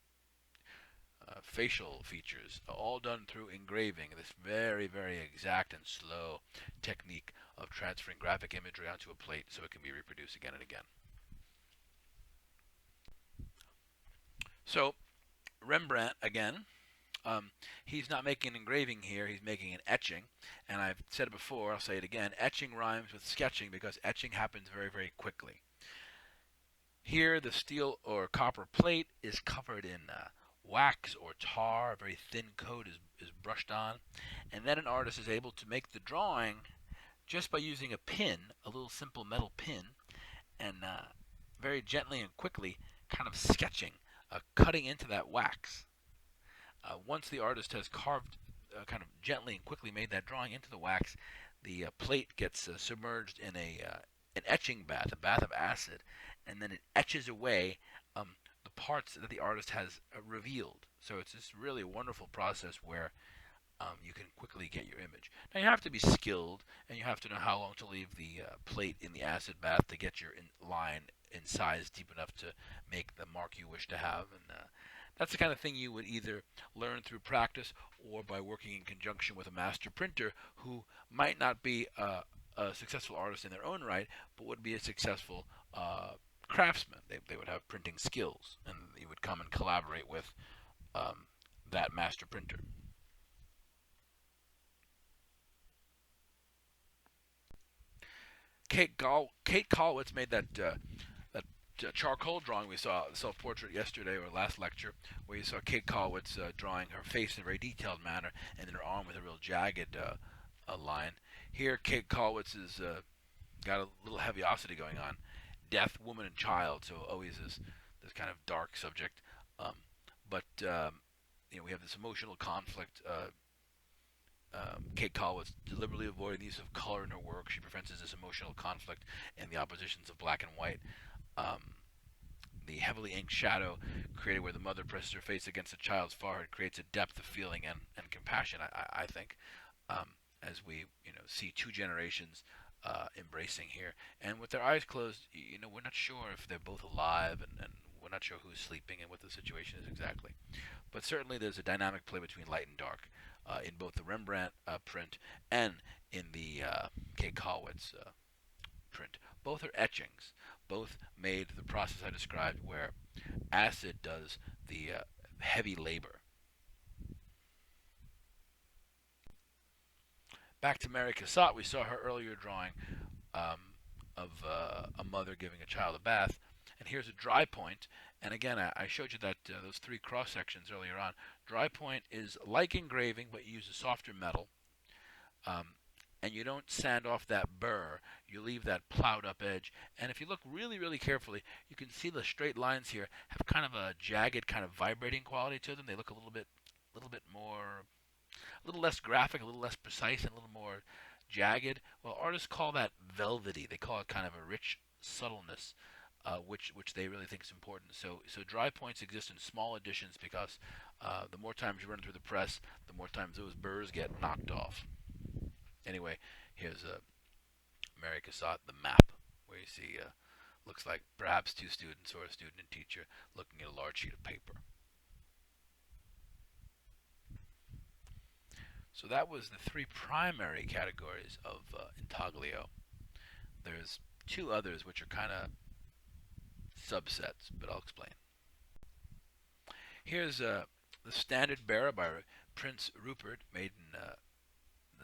facial features, all done through engraving, this very, very exact and slow technique of transferring graphic imagery onto a plate so it can be reproduced again and again. So, Rembrandt, again, he's not making an engraving here, he's making an etching. And I've said it before, I'll say it again, etching rhymes with sketching because etching happens very, very quickly. Here, the steel or copper plate is covered in wax or tar, a very thin coat is brushed on, and then an artist is able to make the drawing just by using a pin, a little simple metal pin, and very gently and quickly kind of sketching, cutting into that wax. Once the artist has carved, kind of gently and quickly made that drawing into the wax, the plate gets submerged in an etching bath, a bath of acid, and then it etches away the parts that the artist has revealed. So it's this really wonderful process where you can quickly get your image. Now you have to be skilled, and you have to know how long to leave the plate in the acid bath to get your line in size deep enough to make the mark you wish to have. And that's the kind of thing you would either learn through practice or by working in conjunction with a master printer who might not be a successful artist in their own right, but would be a successful craftsman. They would have printing skills, and you would come and collaborate with that master printer. Kate Kollwitz made that charcoal drawing we saw, the self-portrait yesterday or last lecture, where you saw Kate Kollwitz drawing her face in a very detailed manner, and then her arm with a real jagged line. Here, Kate Kollwitz has got a little heaviosity going on. Death, woman, and child, so always this kind of dark subject. But we have this emotional conflict. Kate Kollwitz deliberately avoiding the use of color in her work. She prevents this emotional conflict and the oppositions of black and white. The heavily inked shadow created where the mother presses her face against the child's forehead creates a depth of feeling and compassion, I think, as we see two generations embracing here. And with their eyes closed, we're not sure if they're both alive, and we're not sure who's sleeping and what the situation is exactly. But certainly there's a dynamic play between light and dark in both the Rembrandt print and in the Kate Kollwitz print. Both are etchings. Both made the process I described where acid does the heavy labor. Back to Mary Cassatt, we saw her earlier drawing of a mother giving a child a bath. And here's a dry point. And again, I showed you that those three cross sections earlier on. Dry point is like engraving, but you use a softer metal. And you don't sand off that burr. You leave that plowed up edge. And if you look really, really carefully, you can see the straight lines here have kind of a jagged, kind of vibrating quality to them. They look a little bit more, a little less graphic, a little less precise, and a little more jagged. Well, artists call that velvety. They call it kind of a rich subtleness, which they really think is important. So dry points exist in small editions because the more times you run through the press, the more times those burrs get knocked off. Anyway, here's Mary Cassatt, the map, where you see looks like perhaps two students or a student and teacher looking at a large sheet of paper. So that was the three primary categories of intaglio. There's two others which are kind of subsets, but I'll explain. Here's the standard bearer by Prince Rupert, made in the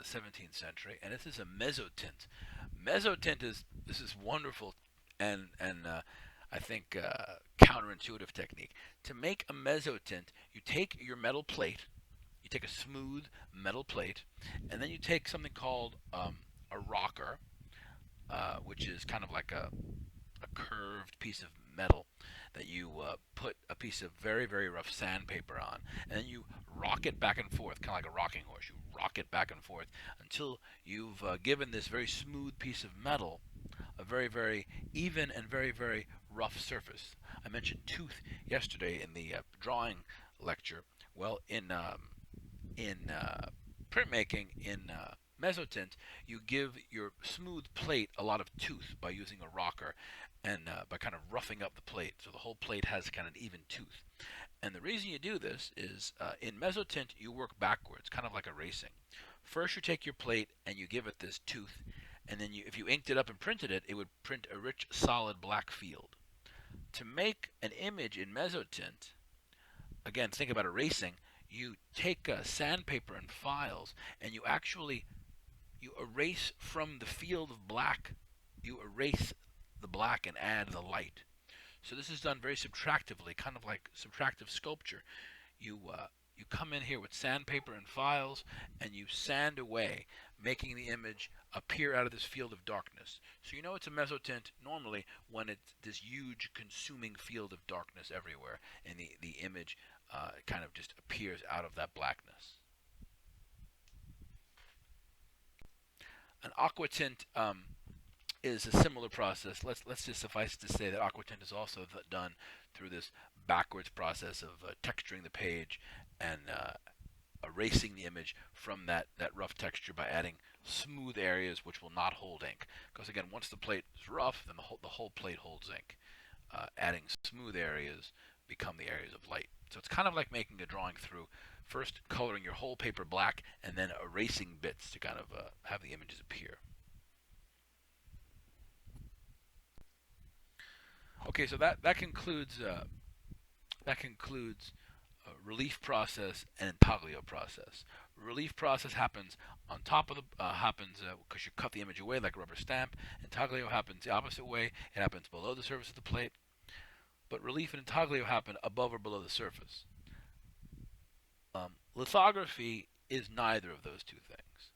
17th century, and this is a mezzotint. Mezzotint is this is wonderful, and I think counterintuitive technique. To make a mezzotint, you take your metal plate, you take a smooth metal plate, and then you take something called a rocker, which is kind of like a curved piece of metal that you put a piece of very, very rough sandpaper on, and then you rock it back and forth, kind of like a rocking horse. You rock it back and forth until you've given this very smooth piece of metal a very, very even and very, very rough surface. I mentioned tooth yesterday in the drawing lecture. Well, in printmaking, in mezzotint, you give your smooth plate a lot of tooth by using a rocker and by kind of roughing up the plate so the whole plate has kind of an even tooth. And the reason you do this is in mezzotint you work backwards, kind of like erasing. First you take your plate and you give it this tooth, and then if you inked it up and printed it, it would print a rich solid black field. To make an image in mezzotint, again, think about erasing. You take sandpaper and files, and you erase from the field of black. You erase the black and add the light. So this is done very subtractively, kind of like subtractive sculpture. You come in here with sandpaper and files, and you sand away, making the image appear out of this field of darkness. So you know it's a mezzotint normally when it's this huge consuming field of darkness everywhere, and the image kind of just appears out of that blackness. An aquatint is a similar process. Let's just suffice to say that aquatint is also done through this backwards process of texturing the page and erasing the image from that rough texture by adding smooth areas which will not hold ink. Because again, once the plate is rough, then the whole plate holds ink. Adding smooth areas become the areas of light. So it's kind of like making a drawing through first coloring your whole paper black and then erasing bits to kind of have the images appear. Okay, so that concludes relief process and intaglio process. Relief process happens on top of the because you cut the image away like a rubber stamp. Intaglio happens the opposite way. It happens below the surface of the plate. But relief and intaglio happen above or below the surface. Lithography is neither of those two things.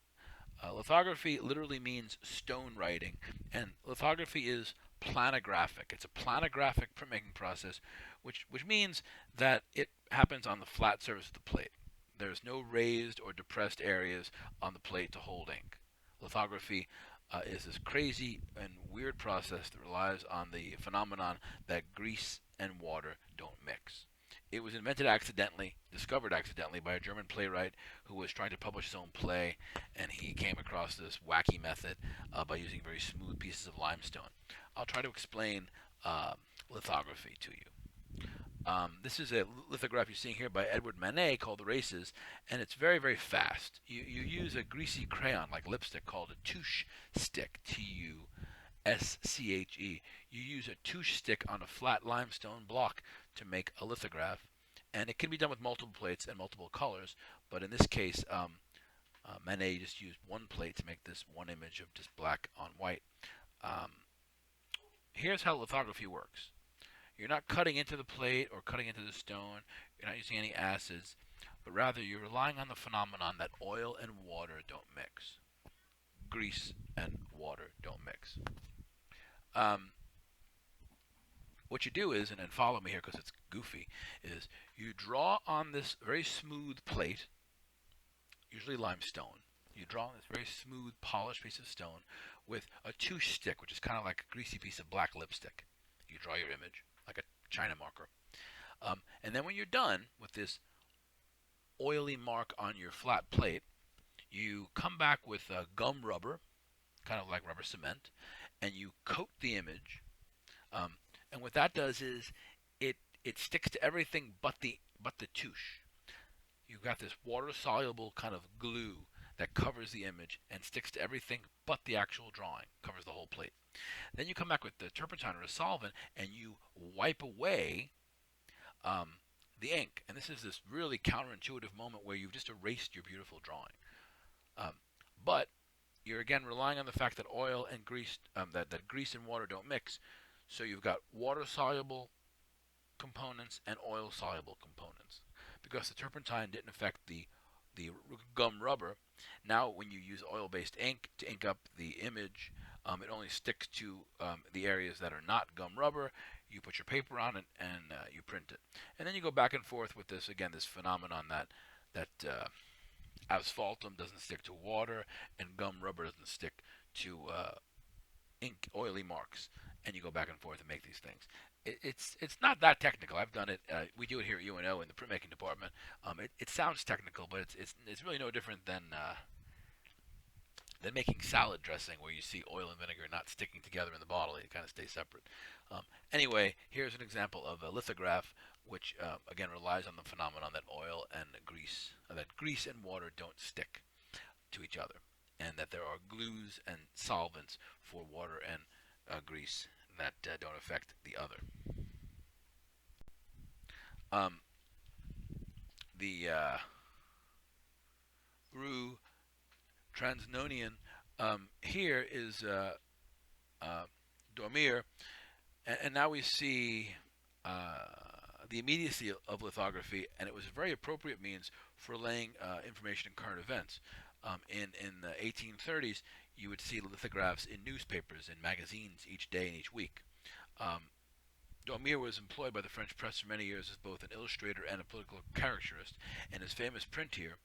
Lithography literally means stone writing, and lithography is planographic. It's a planographic printmaking process, which means that it happens on the flat surface of the plate. There's no raised or depressed areas on the plate to hold ink. Lithography is this crazy and weird process that relies on the phenomenon that grease and water don't mix. It was invented accidentally, discovered accidentally by a German playwright who was trying to publish his own play, and he came across this wacky method by using very smooth pieces of limestone. I'll try to explain lithography to you. This is a lithograph you're seeing here by Edward Manet called The Races, and it's very, very fast. You use a greasy crayon like lipstick called a touche stick, T-U-S-C-H-E. You use a touche stick on a flat limestone block to make a lithograph, and it can be done with multiple plates and multiple colors, but in this case, Manet just used one plate to make this one image of just black on white. Here's how lithography works. You're not cutting into the plate or cutting into the stone. You're not using any acids, but rather you're relying on the phenomenon that oil and water don't mix. Grease and water don't mix. What you do is, and follow me here because it's goofy, is you draw on this very smooth plate, usually limestone. You draw on this very smooth, polished piece of stone with a touche stick, which is kind of like a greasy piece of black lipstick. You draw your image like a China marker. And then when you're done with this oily mark on your flat plate, You come back with gum rubber, kind of like rubber cement, and you coat the image. Um, and what that does is it sticks to everything but the touche. You've got this water soluble kind of glue that covers the image and sticks to everything but the actual drawing, covers the whole plate. Then you come back with the turpentine or a solvent and you wipe away um, the ink. And this is this really counterintuitive moment where you've just erased your beautiful drawing. Um, but you're again relying on the fact that oil and grease, that grease and water don't mix. So you've got water soluble components and oil soluble components. Because the turpentine didn't affect the gum rubber, now when you use oil-based ink to ink up the image, it only sticks to the areas that are not gum rubber. You put your paper on it and you print it, and then you go back and forth with this again, this phenomenon that asphaltum doesn't stick to water and gum rubber doesn't stick to ink oily marks, and you go back and forth and make these things. It's not that technical. I've done it. We do it here at UNO in the printmaking department. It sounds technical, but it's really no different than making salad dressing, where you see oil and vinegar not sticking together in the bottle. They kind of stay separate. Anyway, here's an example of a lithograph, which again relies on the phenomenon that oil and grease and water don't stick to each other, and that there are glues and solvents for water and grease that don't affect the other. Um, the Rue Transnonian here is Dormier, and now we see uh, the immediacy of lithography, and it was a very appropriate means for laying information in current events. In the 1830s, you would see lithographs in newspapers and magazines each day and each week. Um, Daumier was employed by the French press for many years as both an illustrator and a political caricaturist, and his famous print here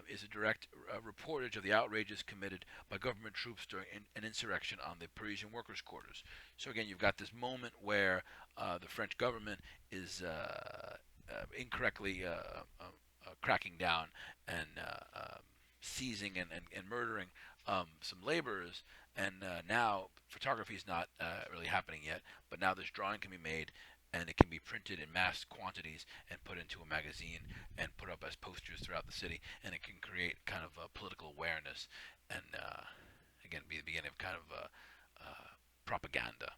is a direct reportage of the outrages committed by government troops during an insurrection on the Parisian workers' quarters. So again, you've got this moment where the French government is incorrectly cracking down and seizing and murdering some laborers. And now photography is not really happening yet, but now this drawing can be made and it can be printed in mass quantities and put into a magazine and put up as posters throughout the city, and it can create kind of a political awareness and again be the beginning of kind of propaganda.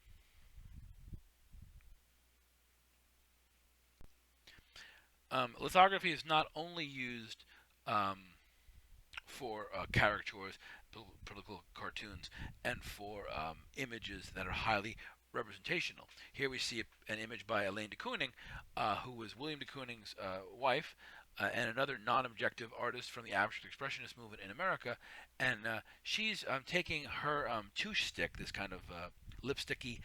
Lithography is not only used for caricatures, political cartoons, and for images that are highly representational. Here we see an image by Elaine de Kooning, who was William de Kooning's wife, and another non-objective artist from the abstract expressionist movement in America. And she's taking her touche stick, this kind of lipsticky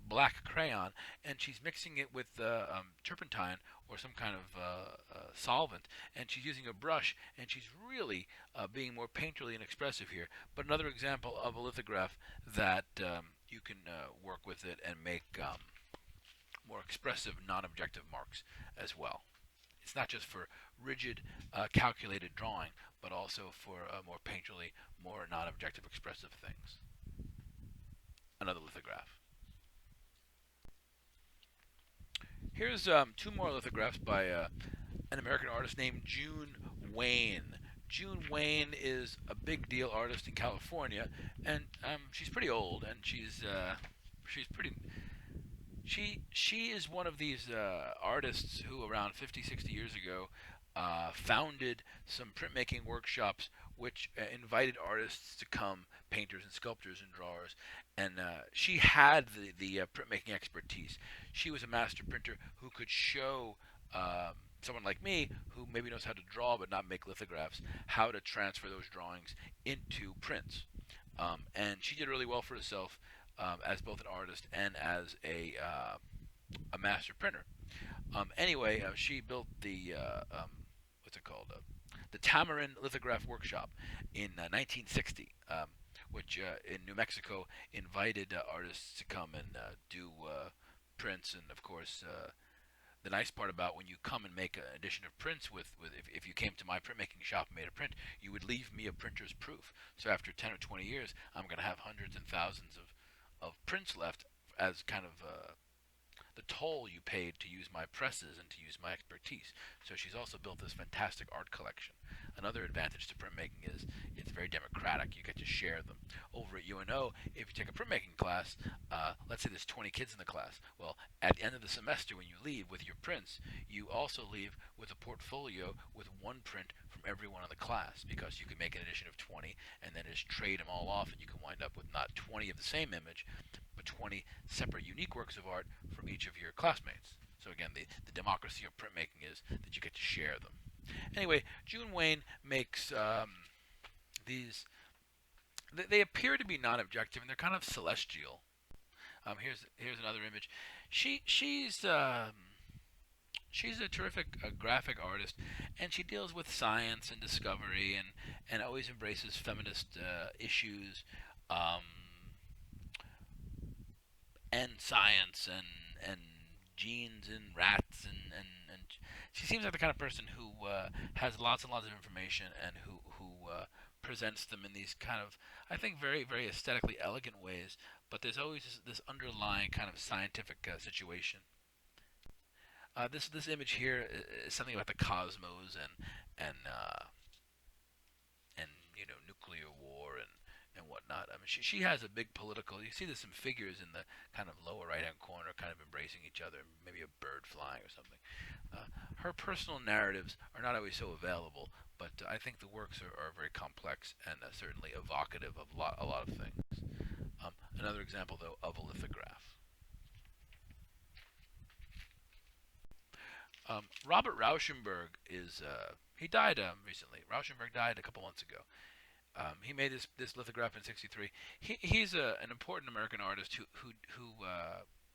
black crayon, and she's mixing it with turpentine or some kind of solvent, and she's using a brush, and she's really being more painterly and expressive here. But another example of a lithograph that you can work with it and make more expressive, non-objective marks as well. It's not just for rigid, calculated drawing, but also for more painterly, more non-objective, expressive things. Another lithograph. Here's two more lithographs by an American artist named June Wayne. June Wayne is a big deal artist in California, and she's pretty old, and she's pretty. She is one of these artists who, around 50, 60 years ago, founded some printmaking workshops, which invited artists to come, painters and sculptors and drawers, and she had the printmaking expertise. She was a master printer who could show someone like me, who maybe knows how to draw but not make lithographs, how to transfer those drawings into prints. And she did really well for herself as both an artist and as a master printer. Anyway, she built the what's it called? The Tamarin Lithograph Workshop in 1960, which in New Mexico invited artists to come and do prints, and of course the nice part about when you come and make an edition of prints if you came to my printmaking shop and made a print, you would leave me a printer's proof. So after 10 or 20 years, I'm going to have hundreds and thousands of prints left as kind of the toll you paid to use my presses and to use my expertise. So she's also built this fantastic art collection. Another advantage to printmaking is it's very democratic. You get to share them. Over at UNO, if you take a printmaking class, let's say there's 20 kids in the class. Well, at the end of the semester when you leave with your prints, you also leave with a portfolio with one print from everyone in the class, because you can make an edition of 20 and then just trade them all off, and you can wind up with not 20 of the same image, but 20 separate unique works of art from each of your classmates. So again, the democracy of printmaking is that you get to share them. Anyway, June Wayne makes these. They appear to be non-objective, and they're kind of celestial. Here's another image. She's a terrific graphic artist, and she deals with science and discovery, and always embraces feminist issues. Um, and science and genes and rats and she seems like the kind of person who has lots and lots of information, and who presents them in these kind of, I think, very very aesthetically elegant ways. But there's always this underlying kind of scientific situation. This image here is something about the cosmos and nuclear war and whatnot. I mean, she has a big political. You see, there's some figures in the kind of lower right hand corner, kind of embracing each other, maybe a bird flying or something. Her personal narratives are not always so available, but I think the works are very complex and certainly evocative of a lot of things. Another example, though, of a lithograph. Robert Rauschenberg he died recently. Rauschenberg died a couple months ago. He made this lithograph in '63. He's an important American artist who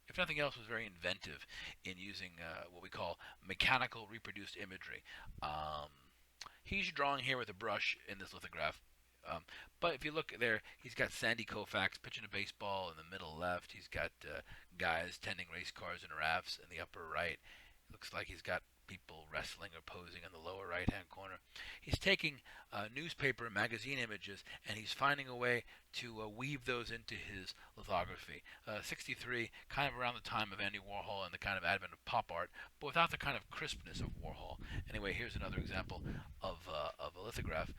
if nothing else, was very inventive in using what we call mechanical reproduced imagery. He's drawing here with a brush in this lithograph. But if you look there, he's got Sandy Koufax pitching a baseball in the middle left. He's got guys tending race cars and rafts in the upper right. It looks like he's got people wrestling or posing in the lower right-hand corner. He's taking newspaper and magazine images, and he's finding a way to weave those into his lithography. 63, kind of around the time of Andy Warhol and the kind of advent of pop art, but without the kind of crispness of Warhol. Anyway, here's another example of a lithograph.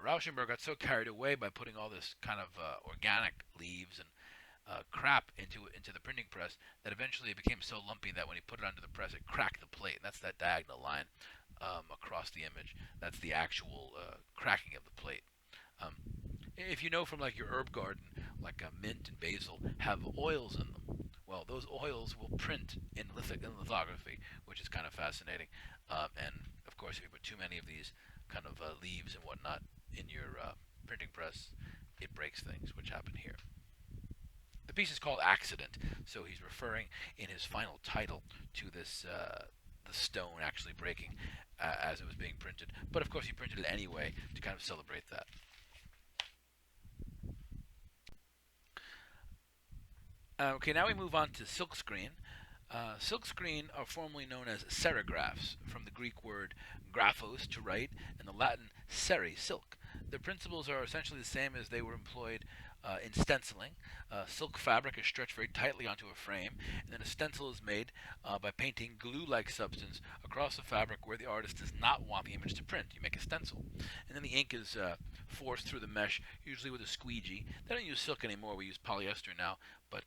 Rauschenberg got so carried away by putting all this kind of organic leaves and crap into the printing press that eventually it became so lumpy that when he put it under the press, it cracked the plate. And that's that diagonal line across the image. That's the actual cracking of the plate. Um, if you know from like your herb garden, like mint and basil have oils in them, well, those oils will print in lithography, which is kind of fascinating. And of course, if you put too many of these kind of leaves and whatnot in your printing press, it breaks things, which happened here. The piece is called Accident, so he's referring in his final title to this the stone actually breaking as it was being printed. But of course, he printed it anyway to kind of celebrate that. Okay, now we move on to silkscreen. Silkscreen are formerly known as serigraphs, from the Greek word graphos, to write, and the Latin seri, silk. Their principles are essentially the same as they were employed in stenciling. Silk fabric is stretched very tightly onto a frame, and then a stencil is made by painting glue-like substance across the fabric where the artist does not want the image to print. You make a stencil. And then the ink is forced through the mesh, usually with a squeegee. They don't use silk anymore, we use polyester now, but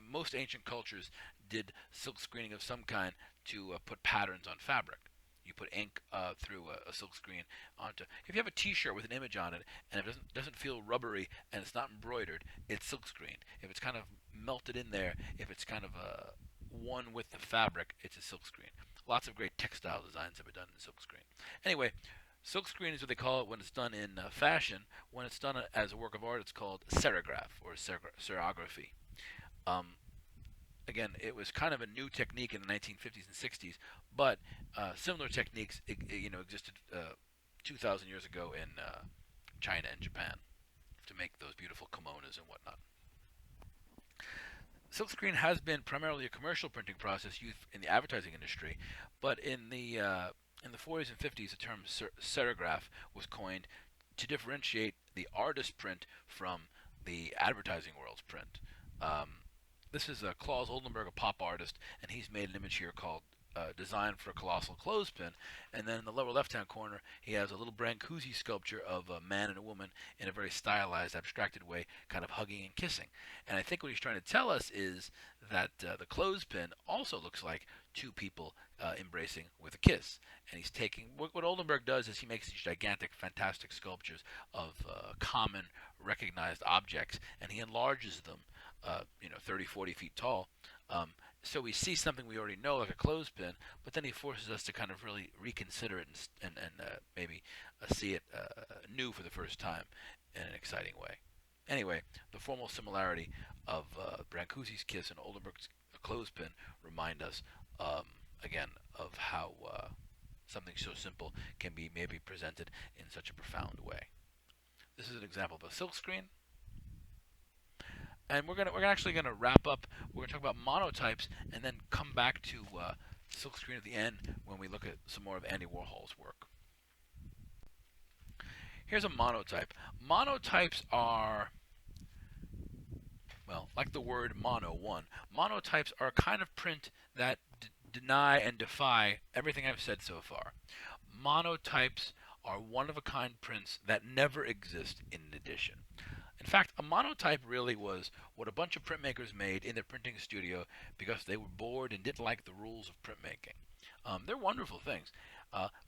most ancient cultures did silk screening of some kind to put patterns on fabric. You put ink through a silk screen onto. If you have a T-shirt with an image on it and it doesn't feel rubbery and it's not embroidered, it's silk screened. If it's kind of melted in there, if it's kind of one with the fabric, it's a silk screen. Lots of great textile designs have been done in silk screen. Anyway, silk screen is what they call it when it's done in fashion. When it's done as a work of art, it's called serigraph or serography. Again, it was kind of a new technique in the 1950s and 60s, but similar techniques existed 2,000 years ago in China and Japan to make those beautiful kimonos and whatnot. Silkscreen has been primarily a commercial printing process used in the advertising industry, but in the 40s and 50s, the term serigraph was coined to differentiate the artist print from the advertising world's print. Um, this is Klaus Oldenburg, a pop artist, and he's made an image here called Design for a Colossal Clothespin. And then in the lower left-hand corner, he has a little Brancusi sculpture of a man and a woman in a very stylized, abstracted way, kind of hugging and kissing. And I think what he's trying to tell us is that the clothespin also looks like two people embracing with a kiss. And he's taking what Oldenburg does is he makes these gigantic, fantastic sculptures of common, recognized objects, and he enlarges them, 30, 40 feet tall. So we see something we already know, like a clothespin, but then he forces us to kind of really reconsider it and maybe see it new for the first time in an exciting way. Anyway, the formal similarity of Brancusi's kiss and Oldenburg's clothespin remind us, again, of how something so simple can be maybe presented in such a profound way. This is an example of a silkscreen. And we're actually gonna wrap up. We're gonna talk about monotypes and then come back to silkscreen at the end when we look at some more of Andy Warhol's work. Here's a monotype. Monotypes are, well, like the word mono, one. Monotypes are a kind of print that deny and defy everything I've said so far. Monotypes are one-of-a-kind prints that never exist in an edition. In fact, a monotype really was what a bunch of printmakers made in their printing studio because they were bored and didn't like the rules of printmaking. They're wonderful things.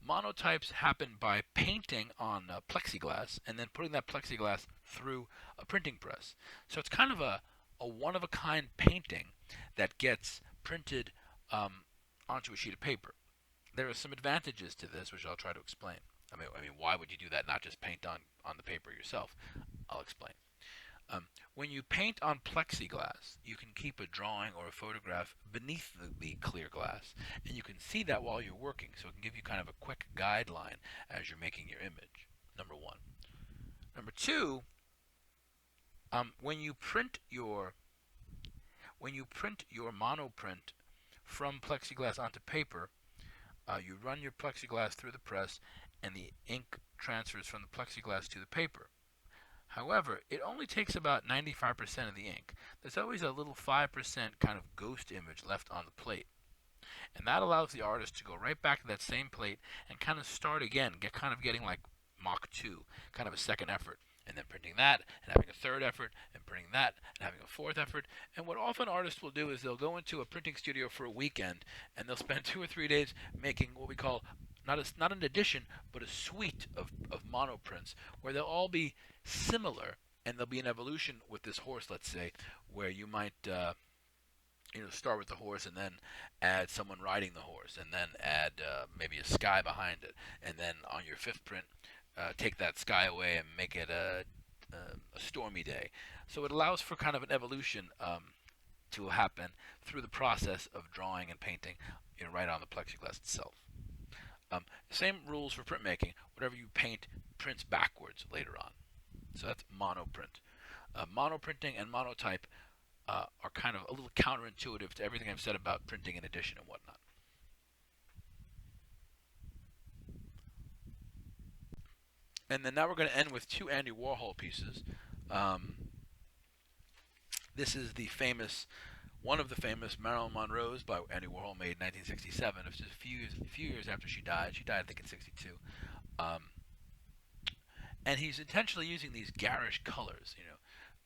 Monotypes happen by painting on plexiglass and then putting that plexiglass through a printing press. So it's kind of a one-of-a-kind painting that gets printed onto a sheet of paper. There are some advantages to this, which I'll try to explain. I mean, why would you do that? Not just paint on the paper yourself. I'll explain. When you paint on plexiglass, you can keep a drawing or a photograph beneath the clear glass, and you can see that while you're working, so it can give you kind of a quick guideline as you're making your image. Number one. Number two, when you print your monoprint from plexiglass onto paper, you run your plexiglass through the press, and the ink transfers from the plexiglass to the paper. However, it only takes about 95% of the ink. There's always a little 5% kind of ghost image left on the plate. And that allows the artist to go right back to that same plate and kind of start again, getting like Mach 2, kind of a second effort. And then printing that, and having a third effort, and printing that, and having a fourth effort. And what often artists will do is they'll go into a printing studio for a weekend, and they'll spend 2 or 3 days making what we call not an edition, but a suite of monoprints, where they'll all be similar, and there'll be an evolution with this horse, let's say, where you might start with the horse and then add someone riding the horse, and then add maybe a sky behind it, and then on your fifth print, take that sky away and make it a stormy day. So it allows for kind of an evolution to happen through the process of drawing and painting, right on the plexiglass itself. Same rules for printmaking. Whatever you paint prints backwards later on. So that's monoprint. Monoprinting and monotype are kind of a little counterintuitive to everything I've said about printing and edition and whatnot. And then now we're going to end with 2 Andy Warhol pieces. This is one of the famous Marilyn Monroe's by Andy Warhol, made in 1967. It was just a few years after she died. She died, I think, in '62. And he's intentionally using these garish colors.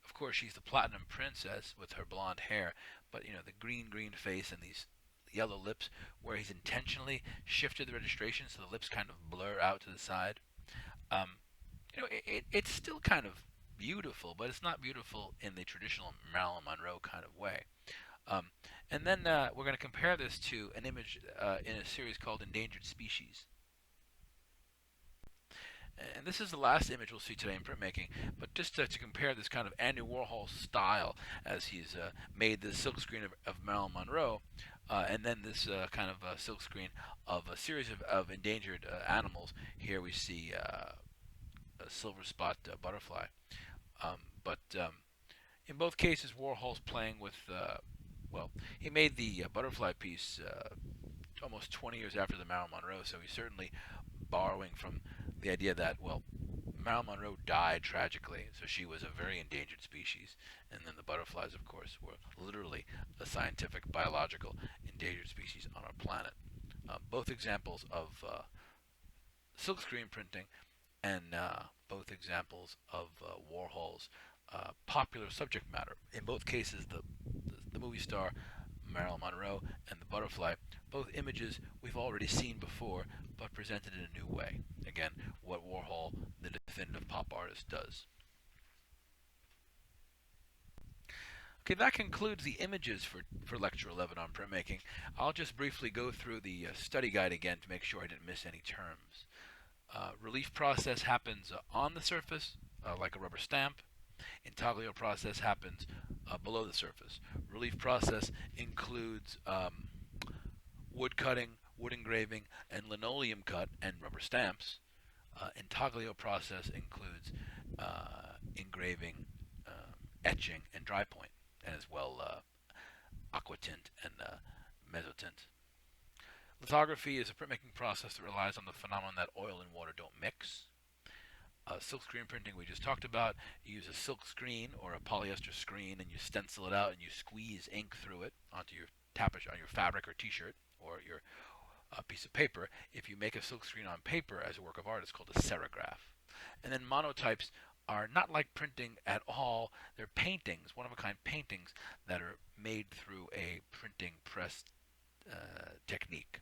Of course, she's the platinum princess with her blonde hair, but the green face and these yellow lips, where he's intentionally shifted the registration so the lips kind of blur out to the side. It's still kind of beautiful, but it's not beautiful in the traditional Marilyn Monroe kind of way. And then we're going to compare this to an image in a series called Endangered Species. And this is the last image we'll see today in printmaking, but just to compare this kind of Andy Warhol style as he's made the silkscreen of Marilyn Monroe, and then this kind of silkscreen of a series of endangered animals. Here we see a silver spot butterfly. But In both cases, Warhol's playing with, well, he made the butterfly piece almost 20 years after the Marilyn Monroe, so he's certainly borrowing from the idea that, well, Marilyn Monroe died tragically, so she was a very endangered species, and then the butterflies, of course, were literally a scientific, biological endangered species on our planet. Both examples of silkscreen printing and both examples of Warhol's popular subject matter. In both cases, the movie star Marilyn Monroe and the butterfly, both images we've already seen before, but presented in a new way. Again, what Warhol, the definitive pop artist, does. Okay, that concludes the images for Lecture 11 on printmaking. I'll just briefly go through the study guide again to make sure I didn't miss any terms. Relief process happens on the surface, like a rubber stamp. Intaglio process happens below the surface. Relief process includes wood cutting, wood engraving, and linoleum cut and rubber stamps. Intaglio process includes engraving, etching, and dry point, and as well aquatint and mezzotint. Lithography is a printmaking process that relies on the phenomenon that oil and water don't mix. Silk screen printing we just talked about. You use a silk screen or a polyester screen and you stencil it out and you squeeze ink through it onto your tapestry, on your fabric or t-shirt or your piece of paper. If you make a silk screen on paper as a work of art, it's called a serigraph. And then monotypes are not like printing at all. They're paintings, one-of-a-kind paintings that are made through a printing press technique.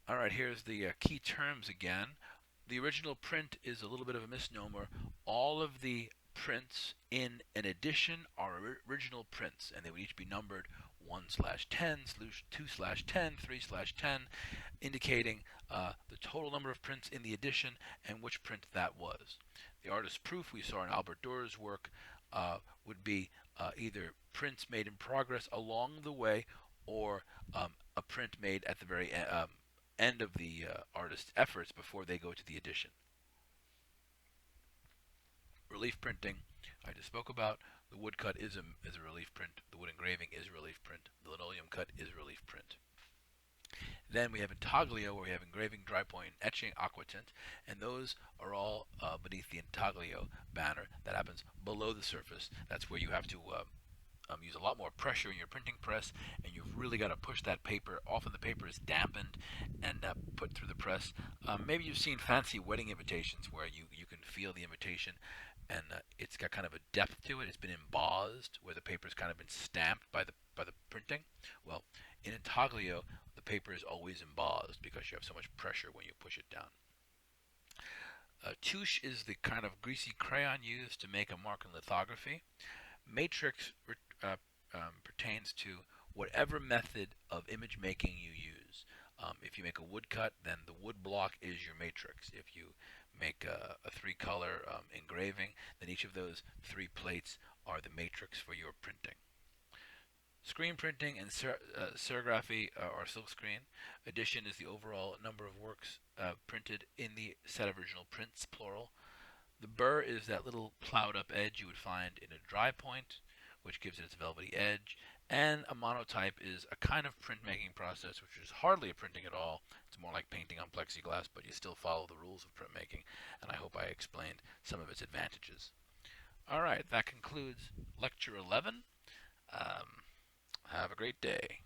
All right, here's the key terms again. The original print is a little bit of a misnomer. All of the prints in an edition are original prints, and they would each be numbered 1/10, 2/10, 3/10, indicating the total number of prints in the edition and which print that was. The artist's proof we saw in Albert Durer's work would be either prints made in progress along the way or a print made at the very end of the artist's efforts before they go to the edition. Relief printing, I just spoke about. The woodcut is a relief print. The wood engraving is a relief print. The linoleum cut is a relief print. Then we have intaglio, where we have engraving, dry point, etching, aquatint, and those are all beneath the intaglio banner. That happens below the surface. That's where you have to use a lot more pressure in your printing press, and you've really got to push that paper. Often the paper is dampened and put through the press. Maybe you've seen fancy wedding invitations where you can feel the invitation, and it's got kind of a depth to it. It's been embossed, where the paper's kind of been stamped by the printing. Well, in intaglio, the paper is always embossed because you have so much pressure when you push it down. Touche is the kind of greasy crayon used to make a mark in lithography. Matrix pertains to whatever method of image making you use. If you make a woodcut, then the wood block is your matrix. If you make a three-color engraving, then each of those three plates are the matrix for your printing. Screen printing and serigraphy or silkscreen. Edition is the overall number of works printed in the set of original prints, plural. The burr is that little plowed up edge you would find in a dry point, which gives it its velvety edge. And a monotype is a kind of printmaking process, which is hardly a printing at all. It's more like painting on plexiglass, but you still follow the rules of printmaking, and I hope I explained some of its advantages. All right, that concludes Lecture 11. Have a great day.